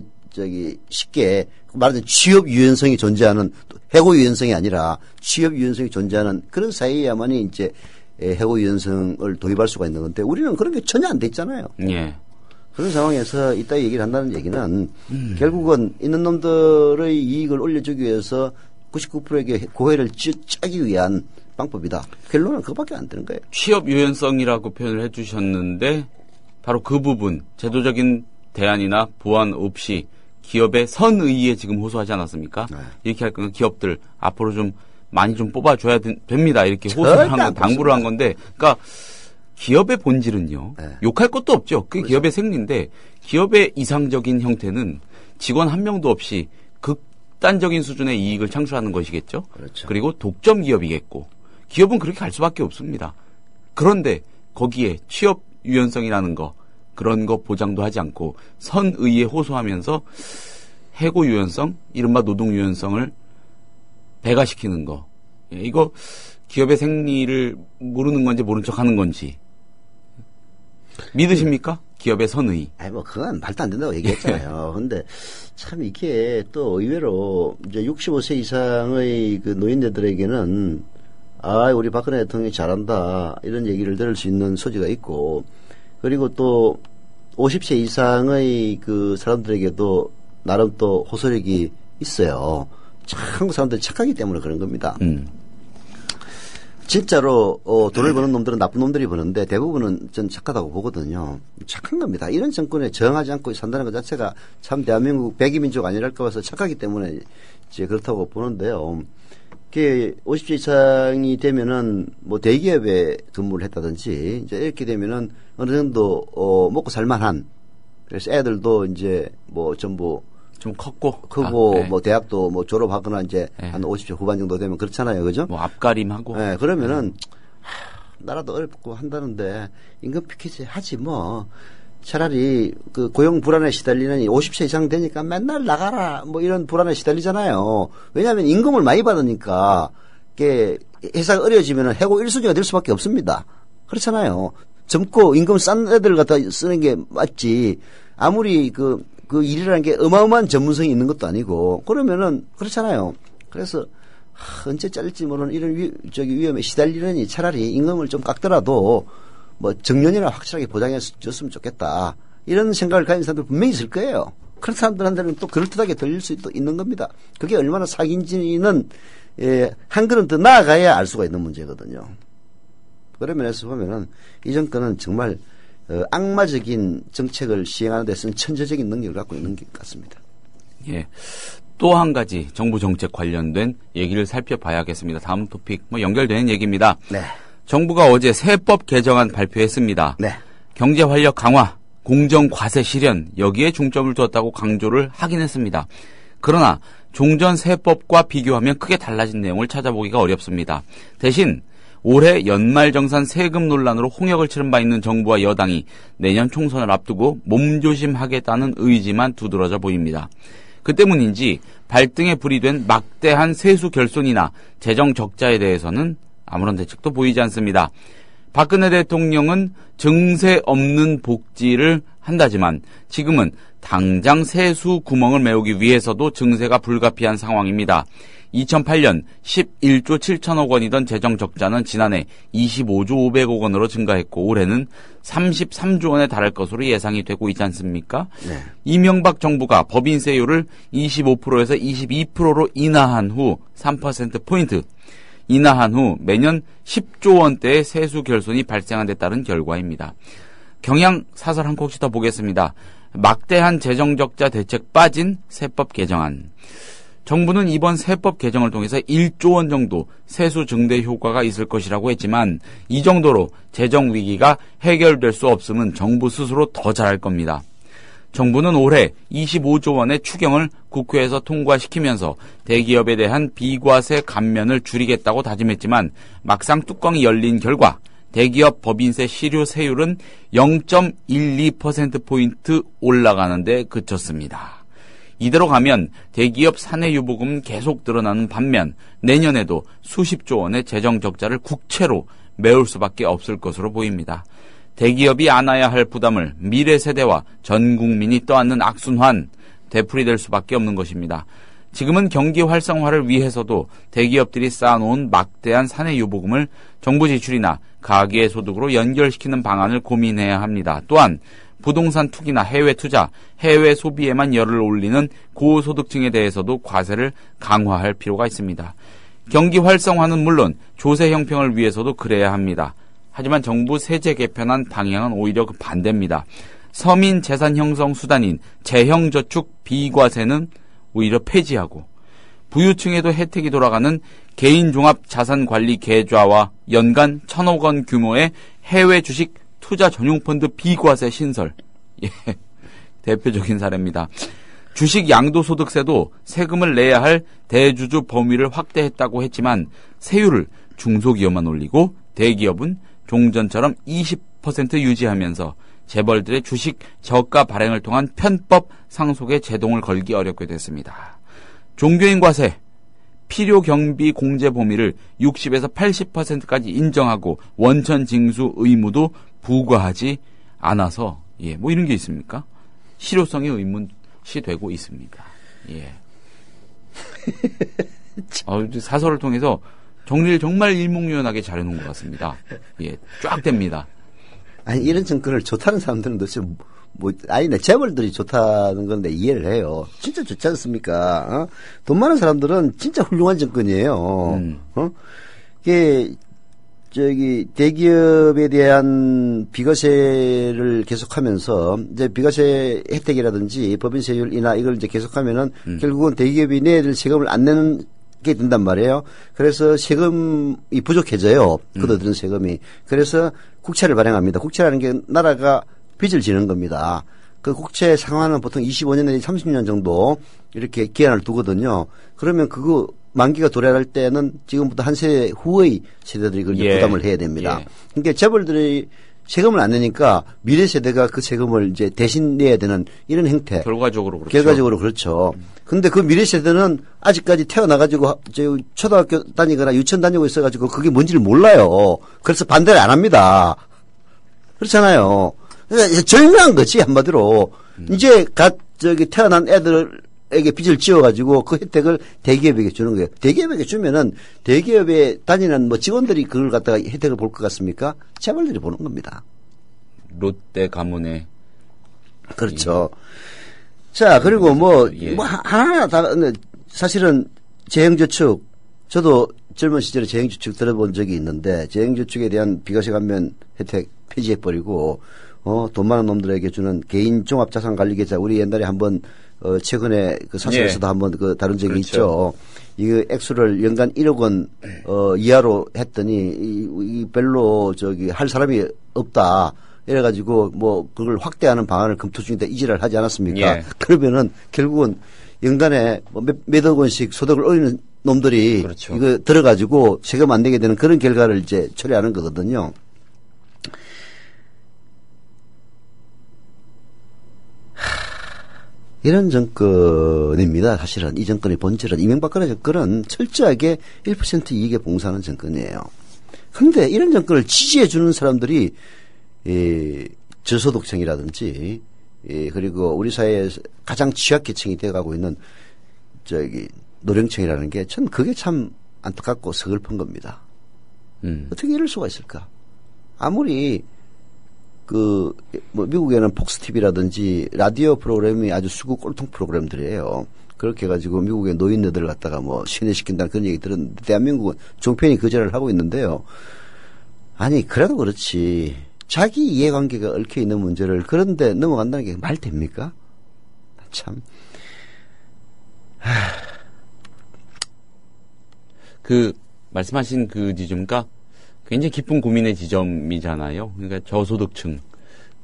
Speaker 4: 쉽게 말하자면 취업 유연성이 존재하는, 해고 유연성이 아니라 취업 유연성이 존재하는 그런 사회에야만이 이제 해고 유연성을 도입할 수가 있는 건데, 우리는 그런 게 전혀 안 돼 있잖아요.
Speaker 6: 예.
Speaker 4: 그런 상황에서 이따 얘기를 한다는 얘기는 결국은 있는 놈들의 이익을 올려주기 위해서 99%에게 고해를 짜기 위한 방법이다. 결론은 그거밖에 안 되는 거예요.
Speaker 6: 취업 유연성이라고 표현을 해주셨는데 바로 그 부분, 제도적인 대안이나 보완 없이 기업의 선의에 지금 호소하지 않았습니까? 네. 이렇게 할 거면 기업들 앞으로 좀 많이 좀 뽑아줘야 됩니다. 이렇게 호소를 한 건, 당부를 한 건데, 그러니까 기업의 본질은요. 네. 욕할 것도 없죠. 그게 그렇죠. 기업의 생리인데, 기업의 이상적인 형태는 직원 한 명도 없이 극단적인 수준의 이익을 창출하는 것이겠죠.
Speaker 4: 그렇죠.
Speaker 6: 그리고 독점 기업이겠고 기업은 그렇게 갈 수밖에 없습니다. 그런데 거기에 취업 유연성이라는 거 그런 거 보장도 하지 않고 선의에 호소하면서 해고 유연성, 이른바 노동 유연성을 배가시키는 거. 이거 기업의 생리를 모르는 건지 모른 척하는 건지 믿으십니까? 기업의 선의.
Speaker 4: 아니 뭐 그건 말도 안 된다고 얘기했잖아요. 근데 참 이게 또 의외로 이제 65세 이상의 그 노인네들에게는 우리 박근혜 대통령이 잘한다 이런 얘기를 들을 수 있는 소지가 있고, 그리고 또 50세 이상의 그 사람들에게도 나름 또 호소력이 있어요. 한국 사람들이 착하기 때문에 그런 겁니다. 진짜로 돈을 버는 놈들은 나쁜 놈들이 버는데 대부분은 전 착하다고 보거든요. 착한 겁니다. 이런 정권에 저항하지 않고 산다는 것 자체가 참 대한민국 백이민족 아니랄까 봐서 착하기 때문에 이제 그렇다고 보는데요. 50세 이상이 되면은 뭐 대기업에 근무를 했다든지 이제 이렇게 되면은 어느 정도 먹고 살만한, 그래서 애들도 이제 뭐 전부
Speaker 6: 좀 크고
Speaker 4: 네. 뭐 대학도 뭐 졸업하거나 이제 네. 한 50세 후반 정도 되면 그렇잖아요, 그죠?
Speaker 6: 뭐 앞가림하고.
Speaker 4: 네, 그러면은 나라도 어렵고 한다는데 임금 피켓이 하지 뭐. 차라리 그 고용 불안에 시달리는 50세 이상 되니까 맨날 나가라 뭐 이런 불안에 시달리잖아요. 왜냐하면 임금을 많이 받으니까 이게 회사가 어려워지면 해고 1순위가 될 수밖에 없습니다. 그렇잖아요. 젊고 임금 싼 애들 갖다 쓰는 게 맞지. 아무리 그 일이라는 게 어마어마한 전문성이 있는 것도 아니고 그러면은 그렇잖아요. 그래서 언제 잘릴지 모르는 이런 위험에 시달리느니 차라리 임금을 좀 깎더라도 뭐 정년이나 확실하게 보장해 줬으면 좋겠다. 이런 생각을 가진 사람들 분명히 있을 거예요. 그런 사람들한테는 또 그럴듯하게 들릴 수도 있는 겁니다. 그게 얼마나 사기인지는 한 걸음 더 나아가야 알 수가 있는 문제거든요. 그런 면에서 보면은 이 정권은 정말 악마적인 정책을 시행하는 데서는 천재적인 능력을 갖고 있는 것 같습니다.
Speaker 6: 예. 또 한 가지 정부 정책 관련된 얘기를 살펴봐야겠습니다. 다음 토픽 연결되는 얘기입니다.
Speaker 4: 네.
Speaker 6: 정부가 어제 세법 개정안 발표했습니다.
Speaker 4: 네.
Speaker 6: 경제 활력 강화, 공정 과세 실현 여기에 중점을 두었다고 강조를 하긴 했습니다. 그러나 종전 세법과 비교하면 크게 달라진 내용을 찾아보기가 어렵습니다. 대신 올해 연말정산 세금 논란으로 홍역을 치른 바 있는 정부와 여당이 내년 총선을 앞두고 몸조심하겠다는 의지만 두드러져 보입니다. 그 때문인지 발등에 불이 된 막대한 세수 결손이나 재정 적자에 대해서는 아무런 대책도 보이지 않습니다. 박근혜 대통령은 증세 없는 복지를 한다지만 지금은 당장 세수 구멍을 메우기 위해서도 증세가 불가피한 상황입니다. 2008년 11조 7천억 원이던 재정 적자는 지난해 25조 500억 원으로 증가했고 올해는 33조 원에 달할 것으로 예상이 되고 있지 않습니까?
Speaker 4: 네.
Speaker 6: 이명박 정부가 법인세율을 25%에서 22%로 인하한 후 3%포인트 인하한 후 매년 10조 원대의 세수 결손이 발생한 데 따른 결과입니다. 경향 사설 한 곡씩 더 보겠습니다. 막대한 재정적자 대책 빠진 세법 개정안. 정부는 이번 세법 개정을 통해서 1조 원 정도 세수 증대 효과가 있을 것이라고 했지만 이 정도로 재정 위기가 해결될 수 없으면 정부 스스로 더 잘할 겁니다. 정부는 올해 25조 원의 추경을 국회에서 통과시키면서 대기업에 대한 비과세 감면을 줄이겠다고 다짐했지만 막상 뚜껑이 열린 결과 대기업 법인세 실효 세율은 0.12%포인트 올라가는 데 그쳤습니다. 이대로 가면 대기업 사내유보금은 계속 늘어나는 반면 내년에도 수십조 원의 재정 적자를 국채로 메울 수밖에 없을 것으로 보입니다. 대기업이 안아야 할 부담을 미래 세대와 전 국민이 떠안는 악순환 되풀이될 수밖에 없는 것입니다. 지금은 경기 활성화를 위해서도 대기업들이 쌓아놓은 막대한 사내유보금을 정부 지출이나 가계의 소득으로 연결시키는 방안을 고민해야 합니다. 또한 부동산 투기나 해외 투자, 해외 소비에만 열을 올리는 고소득층에 대해서도 과세를 강화할 필요가 있습니다. 경기 활성화는 물론 조세 형평을 위해서도 그래야 합니다. 하지만 정부 세제 개편안 방향은 오히려 그 반대입니다. 서민 재산 형성 수단인 재형저축 비과세는 오히려 폐지하고 부유층에도 혜택이 돌아가는 개인종합자산관리 계좌와 연간 1,000억 원 규모의 해외 주식 투자 전용 펀드 비과세 신설. 예, 대표적인 사례입니다. 주식 양도소득세도 세금을 내야 할 대주주 범위를 확대했다고 했지만 세율을 중소기업만 올리고 대기업은 종전처럼 20% 유지하면서 재벌들의 주식 저가 발행을 통한 편법 상속에 제동을 걸기 어렵게 됐습니다. 종교인 과세, 필요 경비 공제 범위를 60에서 80%까지 인정하고 원천 징수 의무도 부과하지 않아서 뭐 이런 게 있습니까? 실효성이 의문시 되고 있습니다. 사설을 통해서 정리를 정말 일목요연하게 잘해놓은 것 같습니다. 쫙 됩니다.
Speaker 4: 아니, 이런 정권을 좋다는 사람들은 도대체 재벌들이 좋다는 건데 이해를 해요. 진짜 좋지 않습니까? 돈 많은 사람들은 진짜 훌륭한 정권이에요. 이게, 대기업에 대한 비과세를 계속하면서, 이제 비과세 혜택이라든지 법인세율 인하 이걸 이제 계속하면은 결국은 대기업이 내야 될 세금을 안 내는 게 된단 말이에요. 그래서 세금이 부족해져요. 걷어들은 세금이. 그래서 국채를 발행합니다. 국채라는 게 나라가 빚을 지는 겁니다. 그 국채 상환은 보통 25년 내지 30년 정도 이렇게 기한을 두거든요. 그러면 그거 만기가 도래할 때는 지금부터 한 세대 후의 세대들이 그걸 부담을 해야 됩니다. 그러니까 재벌들이 세금을 안 내니까 미래 세대가 그 세금을 이제 대신 내야 되는 이런 형태.
Speaker 6: 결과적으로 그렇죠.
Speaker 4: 결과적으로 그렇죠. 근데 그 미래 세대는 아직까지 태어나가지고 초등학교 다니거나 유치원 다니고 있어가지고 그게 뭔지를 몰라요. 그래서 반대를 안 합니다. 그렇잖아요. 그러니까 절묘한 거지 한마디로. 이제 태어난 애들에게 빚을 지어가지고 그 혜택을 대기업에게 주는 거예요. 대기업에게 주면은 대기업에 다니는 직원들이 그걸 갖다가 혜택을 볼 것 같습니까? 재벌들이 보는 겁니다.
Speaker 6: 롯데 가문의.
Speaker 4: 그렇죠. 자, 그리고 하나하나 다, 사실은 재형저축, 저도 젊은 시절에 재형저축 들어본 적이 있는데, 재형저축에 대한 비과세 감면 혜택 폐지해버리고, 돈 많은 놈들에게 주는 개인 종합자산관리계좌, 우리 옛날에 한번, 최근에 그 사설에서도 한번 다룬 적이 있죠. 이 액수를 연간 1억 원, 이하로 했더니, 이 별로 할 사람이 없다. 이래가지고 그걸 확대하는 방안을 검토 중인데 이지랄 하지 않았습니까? 그러면은 결국은 연간에 몇억 원씩 소득을 올리는 놈들이 그렇죠. 이거 들어가지고 세금 안 내게 되는 그런 결과를 이제 초래하는 거거든요. 이런 정권입니다. 사실은 이 정권의 본질은 이명박근혜 정권은 철저하게 1% 이익에 봉사하는 정권이에요. 그런데 이런 정권을 지지해 주는 사람들이 저소득층이라든지 그리고 우리 사회에서 가장 취약계층이 되어가고 있는 노령층이라는 게 전 그게 참 안타깝고 서글픈 겁니다. 어떻게 이럴 수가 있을까? 아무리 미국에는 폭스 TV라든지 라디오 프로그램이 아주 수구 꼴통 프로그램들이에요. 그렇게 해가지고 미국의 노인네들을 갖다가 신뢰시킨다는 그런 얘기 들었는데 대한민국은 종편이 거절을 하고 있는데요. 아니 그래도 그렇지. 자기 이해관계가 얽혀 있는 문제를 그런데 넘어간다는 게 말 됩니까? 참.
Speaker 6: 말씀하신 그 지점과 굉장히 깊은 고민의 지점이잖아요. 그러니까 저소득층,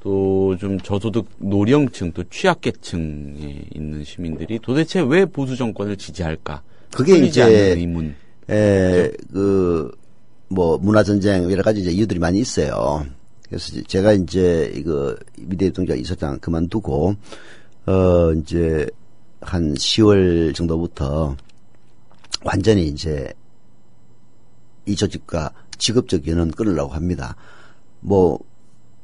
Speaker 6: 또 좀 저소득 노령층, 또 취약계층에 있는 시민들이 도대체 왜 보수 정권을 지지할까?
Speaker 4: 그게 이제
Speaker 6: 의문.
Speaker 4: 문화전쟁 여러 가지 이유들이 많이 있어요. 그래서 제가 이제 미래협동조합 이사장 그만두고 이제 한 10월 정도부터 완전히 이제 이 조직과 직업적 연은 끊으려고 합니다.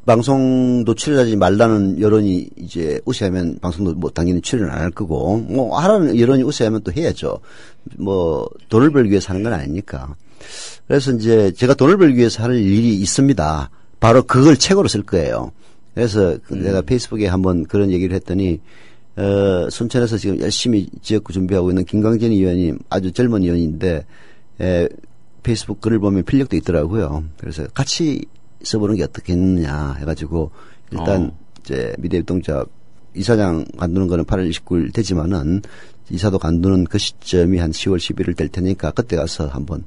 Speaker 4: 방송도 출연하지 말라는 여론이 이제 우세하면 방송도 당연히 출연 안 할 거고 하라는 여론이 우세하면 또 해야죠. 돈을 벌기 위해서 하는 건 아니니까. 그래서 이제 제가 돈을 벌기 위해서 하는 일이 있습니다. 바로 그걸 책으로 쓸 거예요. 그래서 내가 페이스북에 한번 그런 얘기를 했더니 순천에서 지금 열심히 지역구 준비하고 있는 김광진 의원이 아주 젊은 의원인데 페이스북 글을 보면 필력도 있더라고요. 그래서 같이 써보는 게 어떻겠느냐 해가지고 일단 이제 미래협동조합 이사장 관두는 거는 8월 29일 되지만은 이사도 관두는 그 시점이 한 10월 11일 될 테니까 그때 가서 한번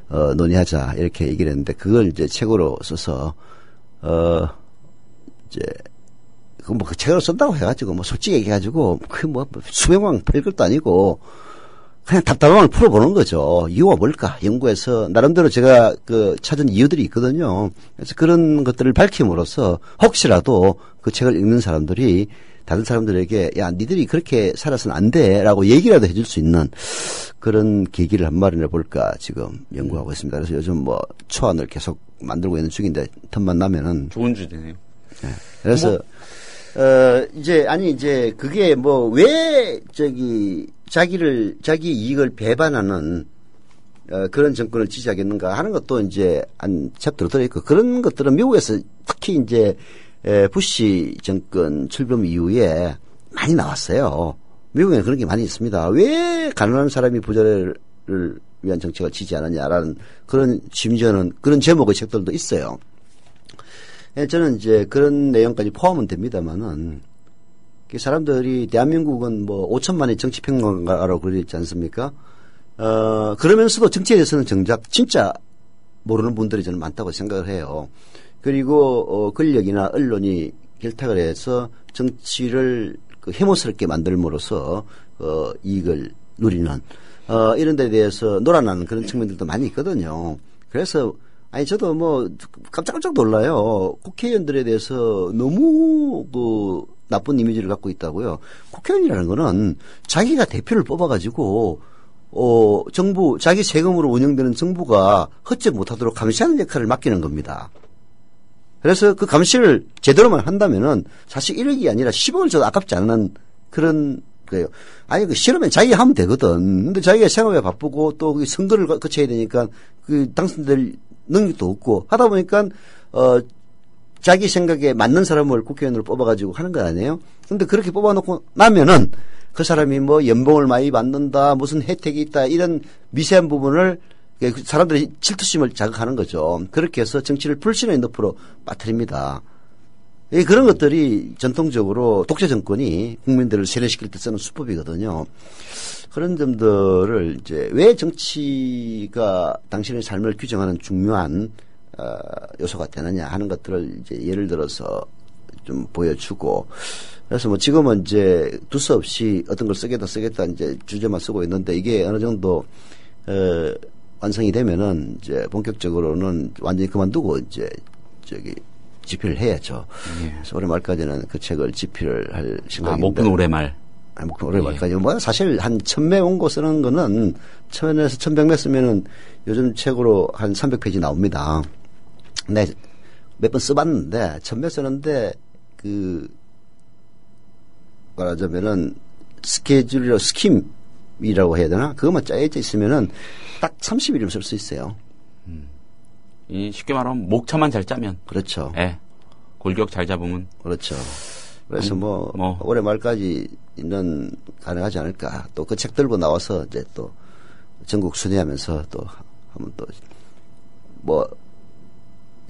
Speaker 4: 논의하자 이렇게 얘기를 했는데 그걸 이제 책으로 써서 이제 그 책을 쓴다고 해가지고, 솔직히 얘기해가지고, 수명왕 펼 것도 아니고, 그냥 답답함을 풀어보는 거죠. 이유가 뭘까? 연구해서, 나름대로 제가 찾은 이유들이 있거든요. 그래서 그런 것들을 밝힘으로써, 혹시라도 그 책을 읽는 사람들이, 다른 사람들에게, 야, 니들이 그렇게 살아서는 안 돼. 라고 얘기라도 해줄 수 있는 그런 계기를 한 마련해 볼까, 지금 연구하고 있습니다. 그래서 요즘 초안을 계속 만들고 있는 중인데, 틈만 나면은.
Speaker 6: 좋은 주제네요.
Speaker 4: 네. 그래서, 이제, 그게 왜, 자기 이익을 배반하는, 그런 정권을 지지하겠는가 하는 것도 이제, 한 챕터로 들어있고, 그런 것들은 미국에서 특히 이제, 부시 정권 출범 이후에 많이 나왔어요. 미국에는 그런 게 많이 있습니다. 왜 가난한 사람이 부자를 위한 정책을 지지하느냐라는 그런, 심지어는 그런 제목의 책들도 있어요. 저는 이제 그런 내용까지 포함은 됩니다만은, 사람들이 대한민국은 5천만의 정치평론가라고 그러지 않습니까? 그러면서도 정치에 대해서는 정작 진짜 모르는 분들이 저는 많다고 생각을 해요. 그리고, 권력이나 언론이 결탁을 해서 정치를 해모스럽게 만들므로써, 이익을 누리는, 이런 데 대해서 놀아나는 그런 측면들도 많이 있거든요. 그래서, 저도 깜짝깜짝 놀라요. 국회의원들에 대해서 너무 나쁜 이미지를 갖고 있다고요. 국회의원이라는 거는 자기가 대표를 뽑아가지고, 자기 세금으로 운영되는 정부가 헛짓 못하도록 감시하는 역할을 맡기는 겁니다. 그래서 그 감시를 제대로만 한다면은 사실 1억이 아니라 10억을 줘도 아깝지 않은 그런 거예요. 싫으면 자기 하면 되거든. 근데 자기가 생업에 바쁘고 또 선거를 거쳐야 되니까 당선될 능력도 없고 하다 보니까 자기 생각에 맞는 사람을 국회의원으로 뽑아가지고 하는 거 아니에요? 근데 그렇게 뽑아놓고 나면은 그 사람이 연봉을 많이 받는다, 무슨 혜택이 있다, 이런 미세한 부분을 사람들이 질투심을 자극하는 거죠. 그렇게 해서 정치를 불신의 늪으로 빠뜨립니다. 그런 것들이 전통적으로 독재 정권이 국민들을 세뇌시킬 때 쓰는 수법이거든요. 그런 점들을 이제 왜 정치가 당신의 삶을 규정하는 중요한 요소가 되느냐 하는 것들을 이제 예를 들어서 좀 보여주고, 그래서 지금은 이제 두서없이 어떤 걸 쓰겠다 이제 주제만 쓰고 있는데, 이게 어느 정도 완성이 되면은 이제 본격적으로는 완전히 그만두고 이제 집필을 해야죠. 예. 그래서 올해 말까지는 그 책을 집필을 할 생각입니다.
Speaker 6: 목표 올해 말.
Speaker 4: 목표 올해 말까지. 사실 한 1000매 원고 쓰는 거는 1000에서 1100매 쓰면은 요즘 책으로 한 300페이지 나옵니다. 근데 몇 번 써봤는데 1000매 쓰는데 말하자면은 스케줄이라고 스킴이라고 해야 되나? 그것만 짜여져 있으면은 딱 30일이면 쓸 수 있어요.
Speaker 6: 쉽게 말하면 목차만 잘 짜면.
Speaker 4: 그렇죠.
Speaker 6: 예. 골격 잘 잡으면.
Speaker 4: 그렇죠. 그래서 올해 말까지는 가능하지 않을까. 또 그 책 들고 나와서 이제 또 전국 순회하면서 또 한번 또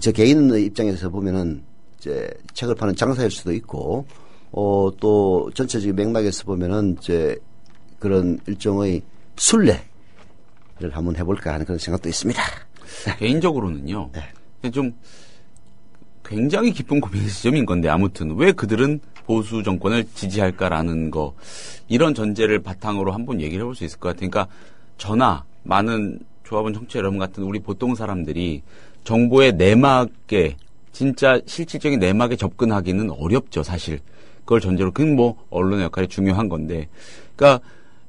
Speaker 4: 저 개인의 입장에서 보면은 이제 책을 파는 장사일 수도 있고, 또 전체적인 맥락에서 보면은 이제 그런 일종의 순례를 한번 해볼까 하는 그런 생각도 있습니다.
Speaker 6: 개인적으로는요.
Speaker 4: 네.
Speaker 6: 좀 굉장히 깊은 고민의 지점인 건데, 아무튼 왜 그들은 보수 정권을 지지할까라는 거, 이런 전제를 바탕으로 한번 얘기를 해볼 수 있을 것 같아요. 그러니까 저나 많은 조합원 청취자 여러분 같은 우리 보통 사람들이 정보의 내막에, 진짜 실질적인 내막에 접근하기는 어렵죠, 사실. 그걸 전제로, 그건 언론의 역할이 중요한 건데. 그러니까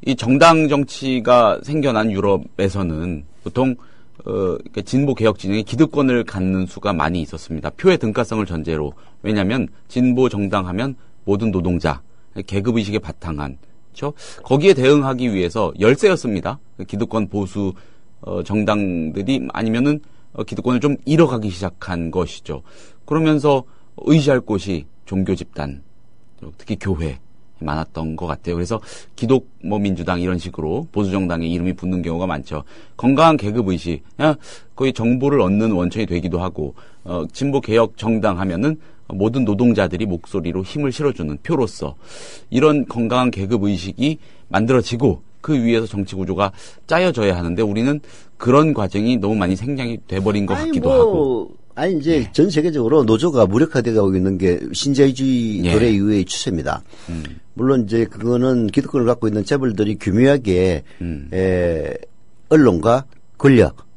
Speaker 6: 이 정당 정치가 생겨난 유럽에서는 보통 진보 개혁 진영이 기득권을 갖는 수가 많이 있었습니다. 표의 등가성을 전제로. 왜냐하면 진보 정당 하면 모든 노동자, 계급 의식에 바탕한, 그렇죠? 거기에 대응하기 위해서 열세였습니다. 기득권 보수 정당들이 아니면은 기득권을 좀 잃어가기 시작한 것이죠. 그러면서 의지할 곳이 종교 집단, 특히 교회 많았던 것 같아요. 그래서 기독 민주당 이런 식으로 보수 정당의 이름이 붙는 경우가 많죠. 건강한 계급 의식, 거의 정보를 얻는 원천이 되기도 하고, 진보 개혁 정당 하면은 모든 노동자들이 목소리로 힘을 실어주는 표로서 이런 건강한 계급 의식이 만들어지고 그 위에서 정치 구조가 짜여져야 하는데, 우리는 그런 과정이 너무 많이 생략이 돼버린 것 같기도 하고.
Speaker 4: 아니 이제 전 세계적으로 노조가 무력화되고 있는 게 신자유주의
Speaker 6: 예.
Speaker 4: 도래 이후의 추세입니다. 물론 이제 그거는 기득권을 갖고 있는 재벌들이 교묘하게 언론과 권력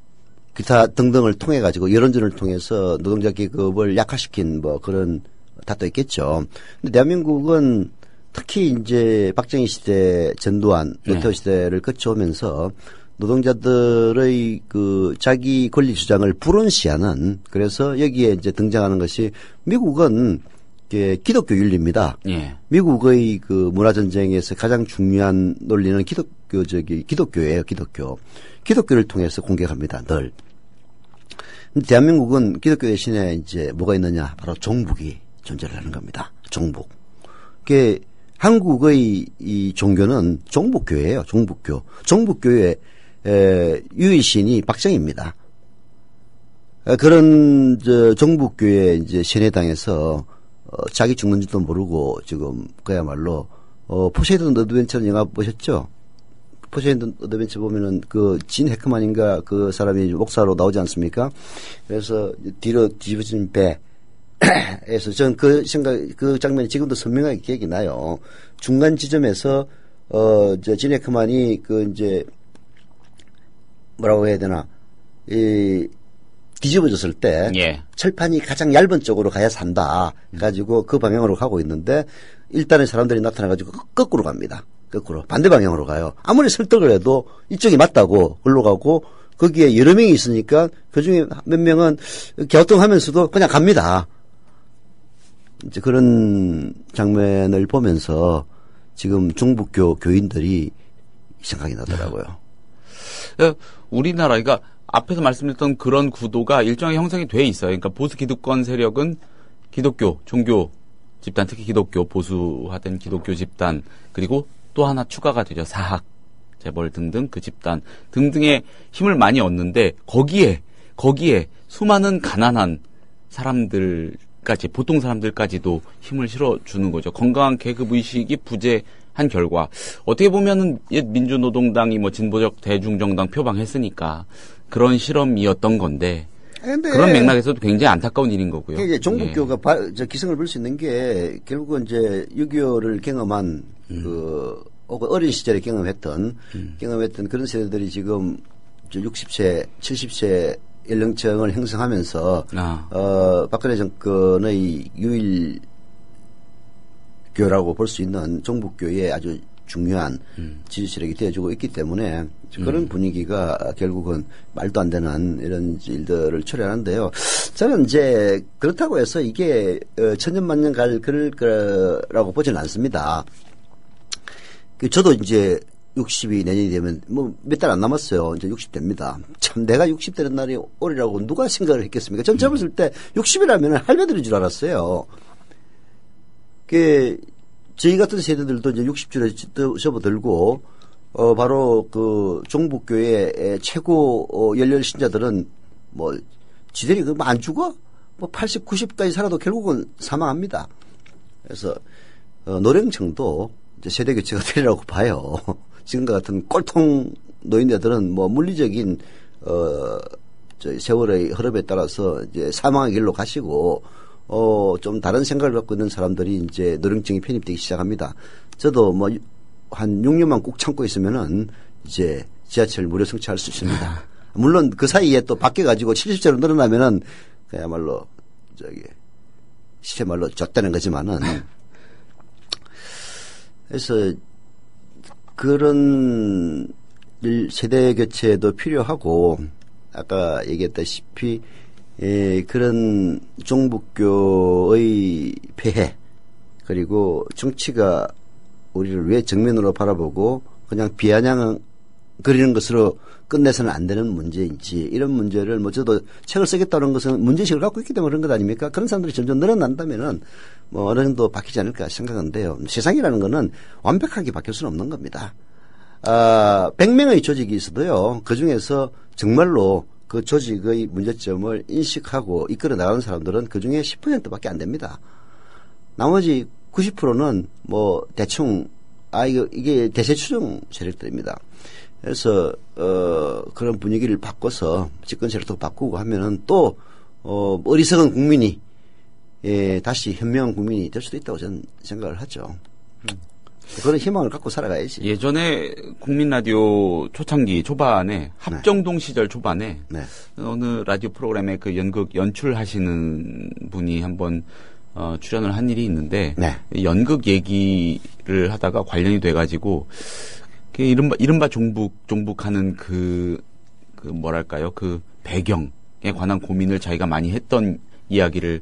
Speaker 4: 기타 등등을 통해 가지고 여론전을 통해서 노동자 계급을 약화시킨 뭐 그런 탓도 있겠죠. 근데 대한민국은 특히 이제 박정희 시대 전두환 노태우 시대를 거쳐오면서 노동자들의 그 자기 권리 주장을 불온시하는 그래서 여기에 이제 등장하는 것이 미국은 기독교 윤리입니다.
Speaker 6: 예.
Speaker 4: 미국의 그 문화전쟁에서 가장 중요한 논리는 기독교예요, 기독교. 기독교를 통해서 공격합니다, 늘. 근데 대한민국은 기독교 대신에 이제 뭐가 있느냐? 바로 종북이 존재를 하는 겁니다. 종북. 그게 한국의 이 종교는 종북교예요, 종북교. 종북교의 유일신이 박정희입니다. 그런 종북교의 이제 세뇌당에서 자기 죽는지도 모르고 지금 그야말로 포세이돈 어드벤처는 영화 보셨죠? 포세이돈 어드벤처 보면은 그 진 해크만인가 그 사람이 목사로 나오지 않습니까? 그래서 뒤로 뒤집어진 배에서 전 그 장면이 지금도 선명하게 기억이 나요. 중간 지점에서 진 해크만이 그 이제 뭐라고 해야 되나 뒤집어졌을 때
Speaker 6: 예.
Speaker 4: 철판이 가장 얇은 쪽으로 가야 산다. 가지고 그 방향으로 가고 있는데 일단은 사람들이 나타나가지고 거꾸로 갑니다. 거꾸로 반대 방향으로 가요. 아무리 설득을 해도 이쪽이 맞다고 글로 가고 거기에 여러 명이 있으니까 그중에 몇 명은 갸우뚱하면서도 그냥 갑니다. 이제 그런 장면을 보면서 지금 중북교 교인들이 생각이 나더라고요.
Speaker 6: 우리나라가 앞에서 말씀드렸던 그런 구도가 일정하게 형성이 돼 있어요. 그러니까 보수 기득권 세력은 기독교, 종교 집단, 특히 기독교, 보수화된 기독교 집단, 그리고 또 하나 추가가 되죠. 사학, 재벌 등등 그 집단 등등의 힘을 많이 얻는데 거기에 수많은 가난한 사람들까지, 보통 사람들까지도 힘을 실어주는 거죠. 건강한 계급의식이 부재한 결과. 어떻게 보면은 옛 민주노동당이 뭐 진보적 대중정당 표방했으니까 그런 실험이었던 건데 그런 맥락에서도 굉장히 안타까운 일인 거고요.
Speaker 4: 이제 종북교가 기승을 부릴 수 있는 게 결국은 이제 6.25를 경험한 혹은 어린 시절에 경험했던 그런 세대들이 지금 60세, 70세 연령층을 형성하면서 박근혜 정권의 유일교라고 볼 수 있는 종북교의 아주 중요한 지지세력이 되어주고 있기 때문에 그런 분위기가 결국은 말도 안 되는 이런 일들을 초래하는데요. 저는 이제 그렇다고 해서 이게 천년만년 그럴 거라고 보지는 않습니다. 저도 이제 60이 내년이 되면 뭐 몇 달 안 남았어요. 이제 60대입니다. 참 내가 60 되는 날이 오리라고 누가 생각을 했겠습니까? 전 젊었을 때 60이라면 할매들인 줄 알았어요. 저희 같은 세대들도 이제 60줄에 접어들고 바로 그 종북교의 최고 열렬 신자들은 뭐 지들이 그 안 죽어? 뭐 80, 90까지 살아도 결국은 사망합니다. 그래서 노령층도 이제 세대 교체가 되리라고 봐요. 지금과 같은 꼴통 노인네들은 뭐 물리적인 세월의 흐름에 따라서 이제 사망의 길로 가시고 좀 다른 생각을 갖고 있는 사람들이 이제 노령층이 편입되기 시작합니다. 저도 뭐 한 6년만 꾹 참고 있으면은 이제 지하철 무료 승차할 수 있습니다. 물론 그 사이에 또 바뀌어가지고 70세로 늘어나면은 그야말로 시체 말로 졌다는 거지만은 그래서 그런 세대 교체도 필요하고 아까 얘기했다시피 그런 종북교의 폐해 그리고 정치가 우리를 왜 정면으로 바라보고 그냥 비아냥 그리는 것으로 끝내서는 안 되는 문제인지 이런 문제를 뭐 저도 책을 쓰겠다는 것은 문제의식을 갖고 있기 때문에 그런 것 아닙니까? 그런 사람들이 점점 늘어난다면은 뭐 어느 정도 바뀌지 않을까 생각하는데요. 세상이라는 거는 완벽하게 바뀔 수는 없는 겁니다. 100명의 조직이 있어도요. 그 중에서 정말로 그 조직의 문제점을 인식하고 이끌어 나가는 사람들은 그 중에 10%밖에 안 됩니다. 나머지 90%는 뭐 대충 이게 대세 추종 세력들입니다. 그래서 그런 분위기를 바꿔서 집권 세력도 바꾸고 하면은 또 어리석은 국민이 다시 현명한 국민이 될 수도 있다고 저는 생각을 하죠. 그런 희망을 갖고 살아가야지.
Speaker 6: 예전에 국민 라디오 초창기 초반에 합정동 시절 초반에
Speaker 4: 네.
Speaker 6: 어느 라디오 프로그램에 그 연극 연출하시는 분이 한번 출연을 한 일이 있는데
Speaker 4: 네.
Speaker 6: 연극 얘기를 하다가 관련이 돼가지고 그 이른바 종북하는 그 뭐랄까요 그 배경에 관한 고민을 자기가 많이 했던 이야기를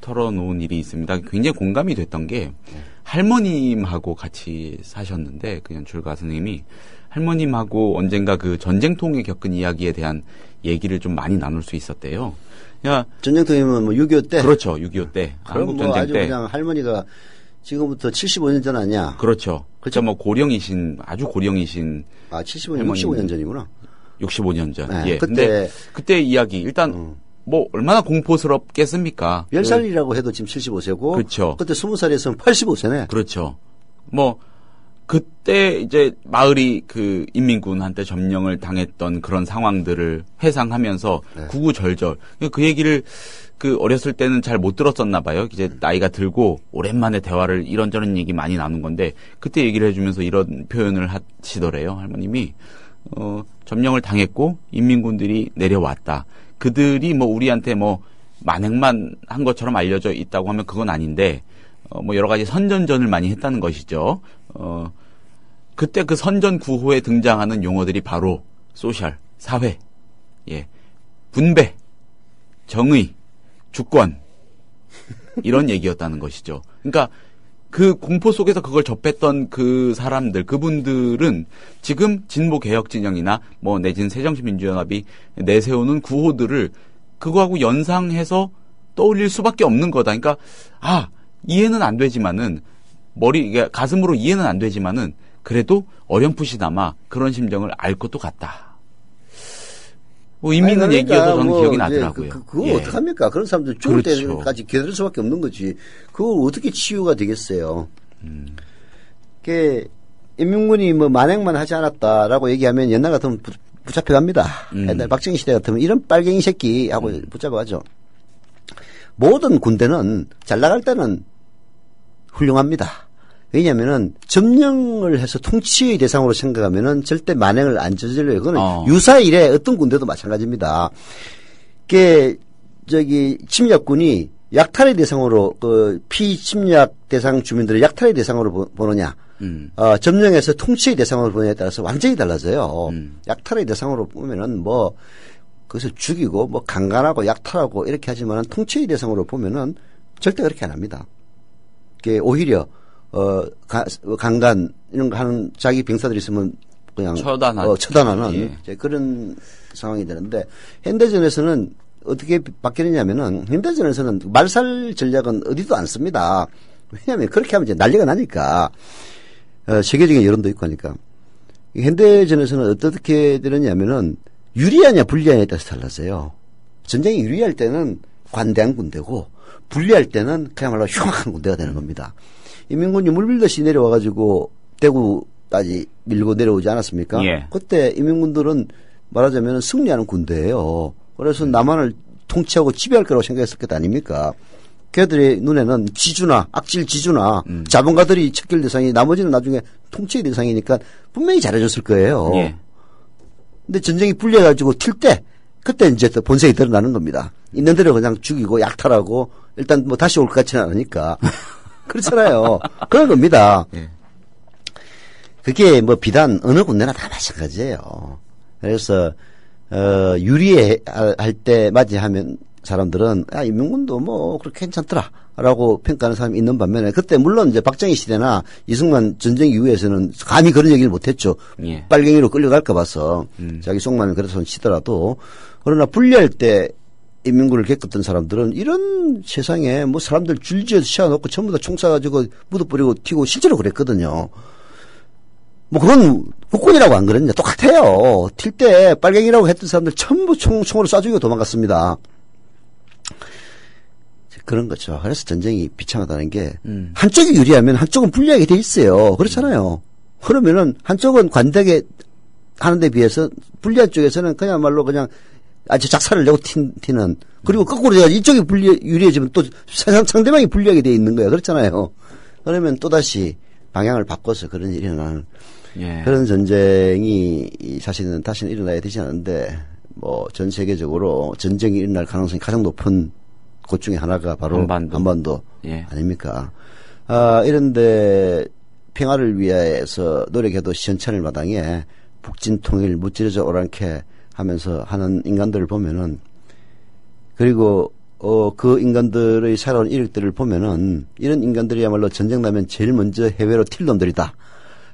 Speaker 6: 털어놓은 일이 있습니다. 굉장히 공감이 됐던 게 할머님하고 같이 사셨는데 그 연출가 선생님이 할머님하고 언젠가 그 전쟁통에 겪은 이야기에 대한 얘기를 좀 많이 나눌 수 있었대요. 야,
Speaker 4: 전쟁통이면 뭐 6.25 때?
Speaker 6: 그렇죠. 6.25 때.
Speaker 4: 그럼
Speaker 6: 한국
Speaker 4: 뭐
Speaker 6: 전쟁
Speaker 4: 아주
Speaker 6: 때.
Speaker 4: 그냥 할머니가 지금부터 75년 전 아니야?
Speaker 6: 그렇죠. 그렇죠. 뭐 아주 고령이신.
Speaker 4: 75년,
Speaker 6: 할머니.
Speaker 4: 65년 전이구나.
Speaker 6: 65년 전.
Speaker 4: 네,
Speaker 6: 예. 근데 그때 이야기 일단 뭐 얼마나 공포스럽겠습니까?
Speaker 4: 10살이라고 해도 지금 75세고.
Speaker 6: 그렇죠.
Speaker 4: 그때 20살이었으면 85세네.
Speaker 6: 그렇죠. 뭐 그때 이제 마을이 그 인민군한테 점령을 당했던 그런 상황들을 회상하면서
Speaker 4: 네.
Speaker 6: 구구절절 그 얘기를 그 어렸을 때는 잘 못 들었었나 봐요. 이제 나이가 들고 오랜만에 대화를 이런저런 얘기 많이 나눈 건데 그때 얘기를 해주면서 이런 표현을 하시더래요. 할머님이 점령을 당했고 인민군들이 내려왔다. 그들이 뭐 우리한테 뭐 만행만 한 것처럼 알려져 있다고 하면 그건 아닌데 뭐 여러 가지 선전전을 많이 했다는 것이죠. 그때 그 선전 구호에 등장하는 용어들이 바로 소셜, 사회, 예, 분배, 정의, 주권 이런 얘기였다는 것이죠. 그러니까 그 공포 속에서 그걸 접했던 그 사람들, 그분들은 지금 진보 개혁 진영이나 뭐 내지는 새정치민주연합이 내세우는 구호들을 그거하고 연상해서 떠올릴 수밖에 없는 거다. 그러니까 이해는 안 되지만은 가슴으로 이해는 안 되지만은 그래도 어렴풋이나마 그런 심정을 알 것도 같다. 뭐 의미 있는 얘기여도 저는 기억이 나더라고요.
Speaker 4: 그거
Speaker 6: 예.
Speaker 4: 어떡합니까? 그런 사람들 죽을
Speaker 6: 그렇죠.
Speaker 4: 때까지 기다릴 수밖에 없는 거지. 그걸 어떻게 치유가 되겠어요? 그 인민군이 뭐 만행만 하지 않았다라고 얘기하면 옛날 같으면 붙잡혀갑니다. 옛날 박정희 시대 같으면 이런 빨갱이 새끼 하고 붙잡아가죠. 모든 군대는 잘 나갈 때는 훌륭합니다. 왜냐면은 점령을 해서 통치의 대상으로 생각하면은 절대 만행을 안 저질러요. 그거는 유사일에 어떤 군대도 마찬가지입니다. 침략군이 약탈의 대상으로 피침략 대상 주민들을 약탈의 대상으로 보느냐, 점령해서 통치의 대상으로 보느냐에 따라서 완전히 달라져요. 약탈의 대상으로 보면은 뭐 그것을 죽이고 뭐 강간하고 약탈하고 이렇게 하지만 통치의 대상으로 보면은 절대 그렇게 안 합니다. 오히려 강간 이런 거 하는 자기 병사들이 있으면 그냥 처단하는
Speaker 6: 예.
Speaker 4: 이제 그런 상황이 되는데 현대전에서는 어떻게 바뀌느냐면은 현대전에서는 말살 전략은 어디도 안 씁니다. 왜냐하면 그렇게 하면 이제 난리가 나니까 세계적인 여론도 있고 하니까 현대전에서는 어떻게 되느냐면은 유리하냐 불리하냐에 따라서 달라져요. 전쟁이 유리할 때는 관대한 군대고 불리할 때는 그야말로 흉악한 군대가 되는 겁니다. 인민군이 물밀듯이 내려와가지고 대구까지 밀고 내려오지 않았습니까?
Speaker 6: 예.
Speaker 4: 그때 인민군들은 말하자면 승리하는 군대예요. 그래서 남한을 통치하고 지배할 거라고 생각했을 것 아닙니까? 걔들의 눈에는 악질 지주나 자본가들이 척결 대상이 나머지는 나중에 통치의 대상이니까 분명히 잘해줬을 거예요.
Speaker 6: 예.
Speaker 4: 근데 전쟁이 불려가지고 튈 때 그때 이제 또 본색이 드러나는 겁니다. 있는 대로 그냥 죽이고 약탈하고 일단 뭐 다시 올 것 같지는 않으니까. 그렇잖아요. 그런 겁니다.
Speaker 6: 예.
Speaker 4: 그게 뭐 비단 어느 군데나 다 마찬가지예요. 그래서 유리할 때 맞이하면 사람들은 인민군도 뭐 그렇게 괜찮더라라고 평가하는 사람이 있는 반면에 그때 물론 이제 박정희 시대나 이승만 전쟁 이후에서는 감히 그런 얘기를 못했죠.
Speaker 6: 예.
Speaker 4: 빨갱이로 끌려갈까 봐서 자기 속만은 그래서 치더라도 그러나 분리할 때 인민군을 겪었던 사람들은 이런 세상에 뭐 사람들 줄지어서 씌워놓고 전부 다 총 쏴가지고 묻어버리고 튀고 실제로 그랬거든요. 뭐 그건 국군이라고 안 그랬냐. 똑같아요. 튈 때 빨갱이라고 했던 사람들 전부 총으로 쏴 죽이고 도망갔습니다. 그런 거죠. 그래서 전쟁이 비참하다는 게 한쪽이 유리하면 한쪽은 불리하게 돼 있어요. 그렇잖아요. 그러면은 한쪽은 관대하게 하는 데 비해서 불리한 쪽에서는 그야말로 그냥 아주 작살을 내고 튀는 그리고 거꾸로 제가 이쪽이 유리해지면 또 상대방이 불리하게 돼 있는 거예요. 그렇잖아요. 그러면 또다시 방향을 바꿔서 그런 일이 일어나는
Speaker 6: 예.
Speaker 4: 그런 전쟁이 사실은 다시는 일어나야 되지 않는데 뭐 전 세계적으로 전쟁이 일어날 가능성이 가장 높은 곳 중에 하나가 바로 한반도
Speaker 6: 예.
Speaker 4: 아닙니까? 이런데 평화를 위해서 노력해도 시원찮을 마당에 북진 통일 무찌르져 오랑캐 하면서 하는 인간들을 보면은 그리고 그 인간들의 살아온 이력들을 보면은 이런 인간들이야말로 전쟁 나면 제일 먼저 해외로 튈 놈들이다.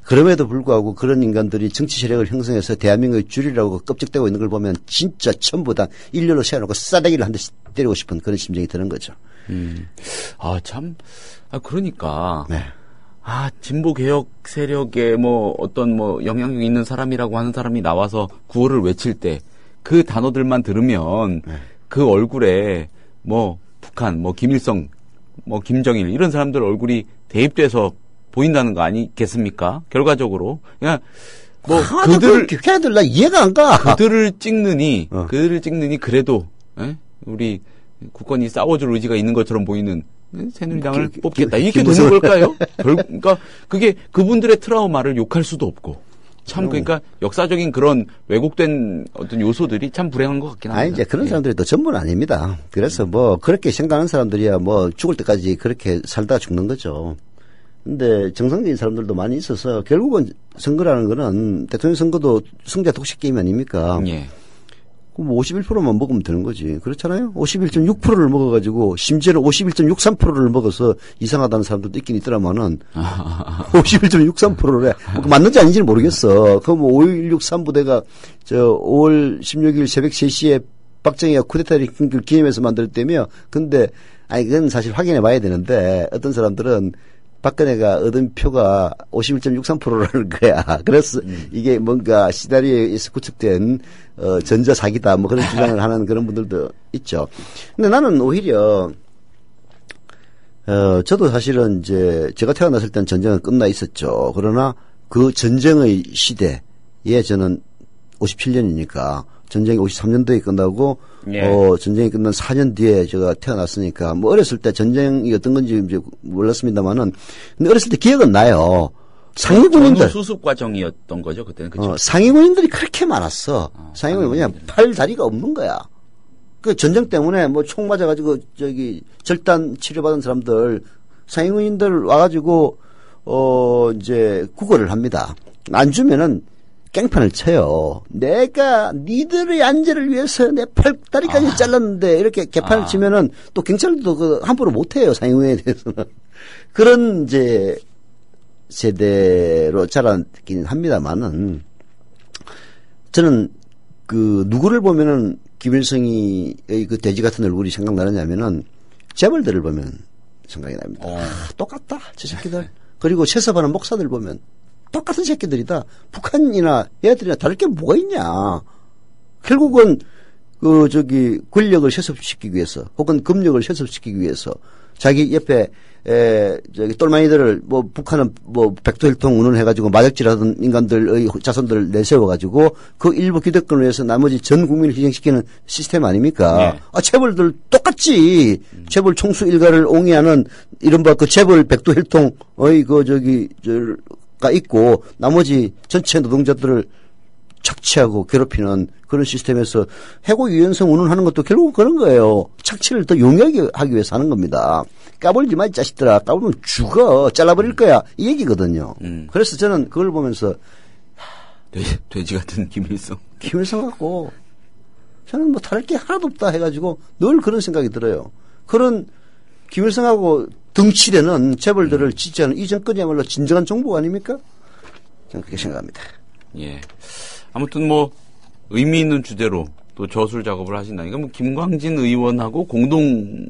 Speaker 4: 그럼에도 불구하고 그런 인간들이 정치 세력을 형성해서 대한민국의 주류라고 껍질대고 있는 걸 보면 진짜 전부 다 일렬로 세워놓고 싸대기를 한 대씩 때리고 싶은 그런 심정이 드는 거죠.
Speaker 6: 그러니까.
Speaker 4: 네.
Speaker 6: 진보 개혁 세력에 뭐 어떤 뭐 영향력 있는 사람이라고 하는 사람이 나와서 구호를 외칠 때 그 단어들만 들으면
Speaker 4: 네.
Speaker 6: 그 얼굴에 뭐 북한, 뭐 김일성, 뭐 김정일 이런 사람들 얼굴이 대입돼서 보인다는 거 아니겠습니까? 결과적으로. 그냥 뭐
Speaker 4: 걔네들 나 이해가 안 가.
Speaker 6: 그들을 찍느니 그래도 우리 국권이 싸워줄 의지가 있는 것처럼 보이는 새누리당을 뽑겠다. 이렇게 되는 걸까요? 그러니까 그게 그분들의 트라우마를 욕할 수도 없고. 참 그러니까 역사적인 그런 왜곡된 어떤 요소들이 참 불행한 것 같긴 합니다.
Speaker 4: 이제 그런 사람들이 또 전부는 아닙니다. 그래서 뭐 그렇게 생각하는 사람들이야 뭐 죽을 때까지 그렇게 살다 죽는 거죠. 근데 정상적인 사람들도 많이 있어서 결국은 선거라는 거는 대통령 선거도 승자 독식 게임 아닙니까?
Speaker 6: 예.
Speaker 4: 그럼 51%만 먹으면 되는 거지. 그렇잖아요? 51.6%를 먹어가지고, 심지어는 51.63%를 먹어서 이상하다는 사람들도 있긴 있더라마는, 51.63%래. 맞는지 아닌지는 모르겠어. 그럼 5.163 부대가, 5월 16일 새벽 3시에 박정희가 쿠데타를 기념해서 만들었다며, 근데, 그건 사실 확인해 봐야 되는데, 어떤 사람들은, 박근혜가 얻은 표가 51.63%라는 거야. 그래서 이게 뭔가 시나리오에서 구축된 전자 사기다 뭐 그런 주장을 하는 그런 분들도 있죠. 근데 나는 오히려 저도 사실은 이제 제가 태어났을 땐 전쟁은 끝나 있었죠. 그러나 그 전쟁의 시대에 저는 57년이니까 전쟁이 53년도에 끝나고
Speaker 6: 예.
Speaker 4: 전쟁이 끝난 4년 뒤에 제가 태어났으니까 뭐 어렸을 때 전쟁이 어떤 건지 이제 몰랐습니다만은 근데 어렸을 때 기억은 나요. 상위군인들
Speaker 6: 수습 과정이었던 거죠 그때는. 그렇죠?
Speaker 4: 상위군인들이 그렇게 많았어. 상위군이 뭐냐 팔 다리가 없는 거야. 그 전쟁 때문에 뭐 총 맞아가지고 절단 치료받은 사람들 상위군인들 와가지고 이제 구걸을 합니다. 안 주면은 깽판을 쳐요. 내가 니들의 안전을 위해서 내 팔다리까지 잘랐는데 이렇게 개판을 치면은 또 경찰도 함부로 못해요. 상위군에 대해서는. 그런 이제 세대로 자랐긴 합니다만은 저는 누구를 보면은 김일성의 그 돼지 같은 얼굴이 생각나느냐면은 재벌들을 보면 생각이 납니다. 똑같다. 저 새끼들. 그리고 세습하는 목사들 보면 똑같은 새끼들이다. 북한이나 얘들이나 다를 게 뭐가 있냐. 결국은 권력을 세습시키기 위해서 혹은 금력을 세습시키기 위해서 자기 옆에 똘마니들을 북한은 백두혈통 운운해가지고 마적질하던 인간들의 자손들을 내세워가지고 그 일부 기득권을 위해서 나머지 전 국민을 희생시키는 시스템 아닙니까?
Speaker 6: 네.
Speaker 4: 재벌들 똑같지. 재벌 총수 일가를 옹이하는 이른바 그 재벌 백두혈통의 가 있고 나머지 전체 노동자들을 착취하고 괴롭히는 그런 시스템에서 해고 유연성 운운하는 것도 결국 그런 거예요. 착취를 더 용이하게 하기 위해서 하는 겁니다. 까불지 마, 이 자식들아. 까불면 죽어. 잘라버릴 거야. 이 얘기거든요. 그래서 저는 그걸 보면서
Speaker 6: 돼지 같은 김일성
Speaker 4: 같고 저는 뭐 다를 게 하나도 없다 해가지고 늘 그런 생각이 들어요. 그런 김일성하고 등치되는 재벌들을 지지하는 이 정권이야말로 진정한 정부 아닙니까? 저는 그렇게 생각합니다.
Speaker 6: 예. 아무튼 뭐 의미 있는 주제로 또 저술 작업을 하신다니까 뭐 김광진 의원하고 공동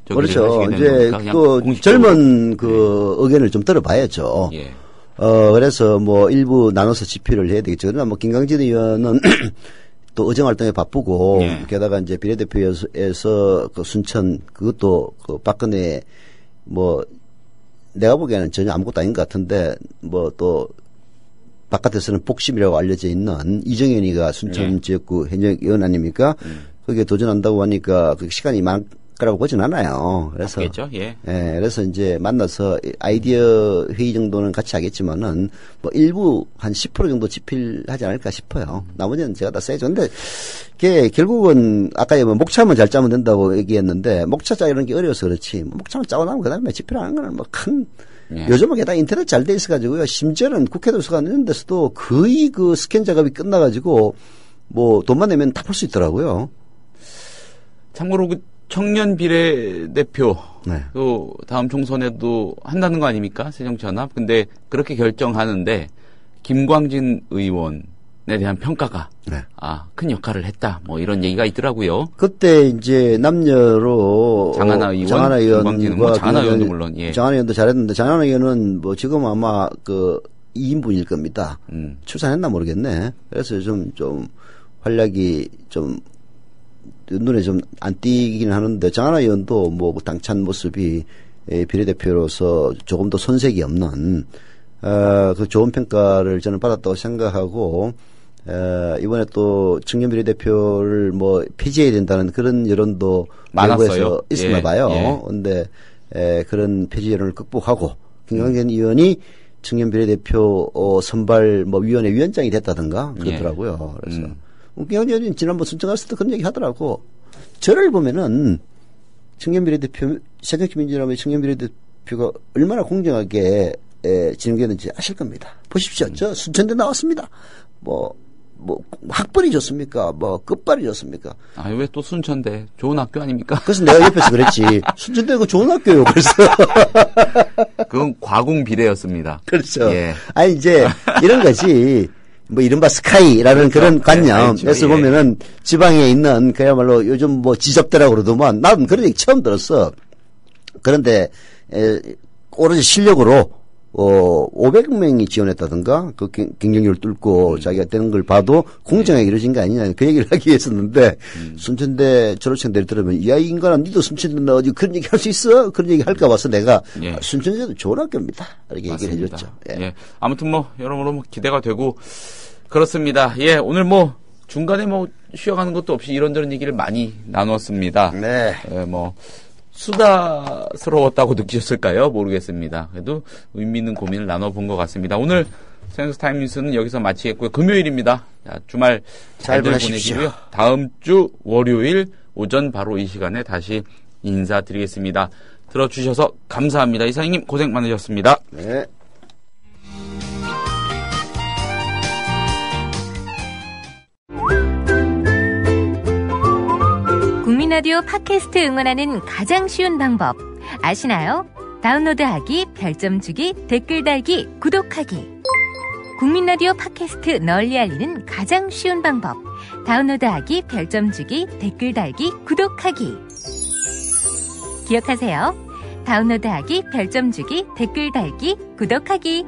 Speaker 4: 그렇죠. 이제 또 젊은 의견을 좀 들어봐야죠.
Speaker 6: 예.
Speaker 4: 그래서 뭐 일부 나눠서 집필을 해야 되겠죠. 그러나 뭐 김광진 의원은 또 의정 활동에 바쁘고
Speaker 6: 예.
Speaker 4: 게다가 이제 비례대표에서 그 순천 그것도 그 박근혜 뭐 내가 보기에는 전혀 아무것도 아닌 것 같은데 뭐 또 바깥에서는 복심이라고 알려져 있는 이정현이가 순천 지역구 현역 의원 아닙니까? 거기에 도전한다고 하니까 그 시간이 많을 거라고 보진 않아요. 그래서
Speaker 6: 바쁘겠죠? 예.
Speaker 4: 예, 그래서 이제 만나서 아이디어 회의 정도는 같이 하겠지만은 뭐 일부 한 10% 정도 집필하지 않을까 싶어요. 나머지는 제가 다 써야죠. 근데 그게 결국은 아까 뭐 목차만 잘 짜면 된다고 얘기했는데 목차 짜는 게 어려워서 그렇지. 목차만 짜고 나면 그다음에 집필하는 거는 뭐 큰
Speaker 6: 예.
Speaker 4: 요즘은 게다 인터넷 잘 돼 있어가지고요. 심지어는 국회 도서관 이런 데서도 거의 그 스캔 작업이 끝나가지고 뭐 돈만 내면 다 풀 수 있더라고요.
Speaker 6: 참고로 그 청년 비례대표
Speaker 4: 네.
Speaker 6: 또 다음 총선에도 한다는 거 아닙니까? 새정치연합. 근데 그렇게 결정하는데 김광진 의원에 대한 평가가
Speaker 4: 네.
Speaker 6: 큰 역할을 했다. 뭐 이런 얘기가 있더라고요.
Speaker 4: 그때 이제 남녀로
Speaker 6: 장하나 의원, 김광진 의원, 장하나 의원도 물론 예.
Speaker 4: 장하나 의원도 잘했는데 장하나 의원은 뭐 지금 아마 그 2인분일 겁니다. 출산했나 모르겠네. 그래서 좀 활약이 좀 눈에 좀 안 띄긴 하는데 장하나 의원도 뭐 당찬 모습이 비례대표로서 조금 더 손색이 없는 그 좋은 평가를 저는 받았다고 생각하고 이번에 또 청년 비례대표를 뭐 폐지해야 된다는 그런 여론도
Speaker 6: 많았어요.
Speaker 4: 있었나
Speaker 6: 예,
Speaker 4: 봐요. 그런데 그런 폐지 여론을 극복하고 김광진 의원이 청년 비례대표 선발 뭐 위원회 위원장이 됐다든가 그러더라고요. 그래서 김광진 의원이 지난번 순천 갔을 때 그런 얘기 하더라고. 저를 보면은 청년 비례대표 새정치민주연합의 청년 비례대표가 얼마나 공정하게 진행되는지 아실 겁니다. 보십시오. 저 순천대 나왔습니다. 뭐 학벌이 좋습니까? 뭐 끝발이 좋습니까?
Speaker 6: 왜 또 순천대 좋은 학교 아닙니까?
Speaker 4: 그래서 내가 옆에서 그랬지. 순천대가 좋은 학교예요. 그래서
Speaker 6: 그건 과공 비례였습니다.
Speaker 4: 그렇죠.
Speaker 6: 예.
Speaker 4: 아니 이제 이런 거지. 뭐 이른바 스카이라는
Speaker 6: 그렇죠.
Speaker 4: 그런 관념에서
Speaker 6: 알죠. 예.
Speaker 4: 보면은 지방에 있는 그야말로 요즘 뭐 지적대라고 그러더만 나는 그런 얘기 처음 들었어. 그런데 오로지 실력으로 500명이 지원했다든가 그 경쟁률을 뚫고 자기가 되는 걸 봐도 공정하게 이루어진 거 아니냐 그 얘기를 하기 위해서였는데 순천대 졸업생들이 들으면 야 이 인간아 니도 순천대 나오지 그런 얘기 할 수 있어? 그런 얘기 할까 봐서 내가
Speaker 6: 예.
Speaker 4: 순천대도 좋은 학교입니다. 이렇게
Speaker 6: 맞습니다.
Speaker 4: 얘기를 해줬죠. 예.
Speaker 6: 예. 아무튼 뭐 여러모로 뭐 기대가 되고 그렇습니다. 예, 오늘 뭐 중간에 뭐 쉬어가는 것도 없이 이런저런 얘기를 많이 나눴습니다.
Speaker 4: 네.
Speaker 6: 뭐 수다스러웠다고 느끼셨을까요? 모르겠습니다. 그래도 의미 있는 고민을 나눠본 것 같습니다. 오늘 서영석 타임 뉴스는 여기서 마치겠고요. 금요일입니다. 자, 주말 잘들 보내시고요. 다음 주 월요일 오전 바로 이 시간에 다시 인사드리겠습니다. 들어주셔서 감사합니다. 이사장님 고생 많으셨습니다.
Speaker 4: 네.
Speaker 7: 국민라디오 팟캐스트 응원하는 가장 쉬운 방법 아시나요? 다운로드하기, 별점 주기, 댓글 달기, 구독하기. 국민라디오 팟캐스트 널리 알리는 가장 쉬운 방법 다운로드하기, 별점 주기, 댓글 달기, 구독하기. 기억하세요. 다운로드하기, 별점 주기, 댓글 달기, 구독하기.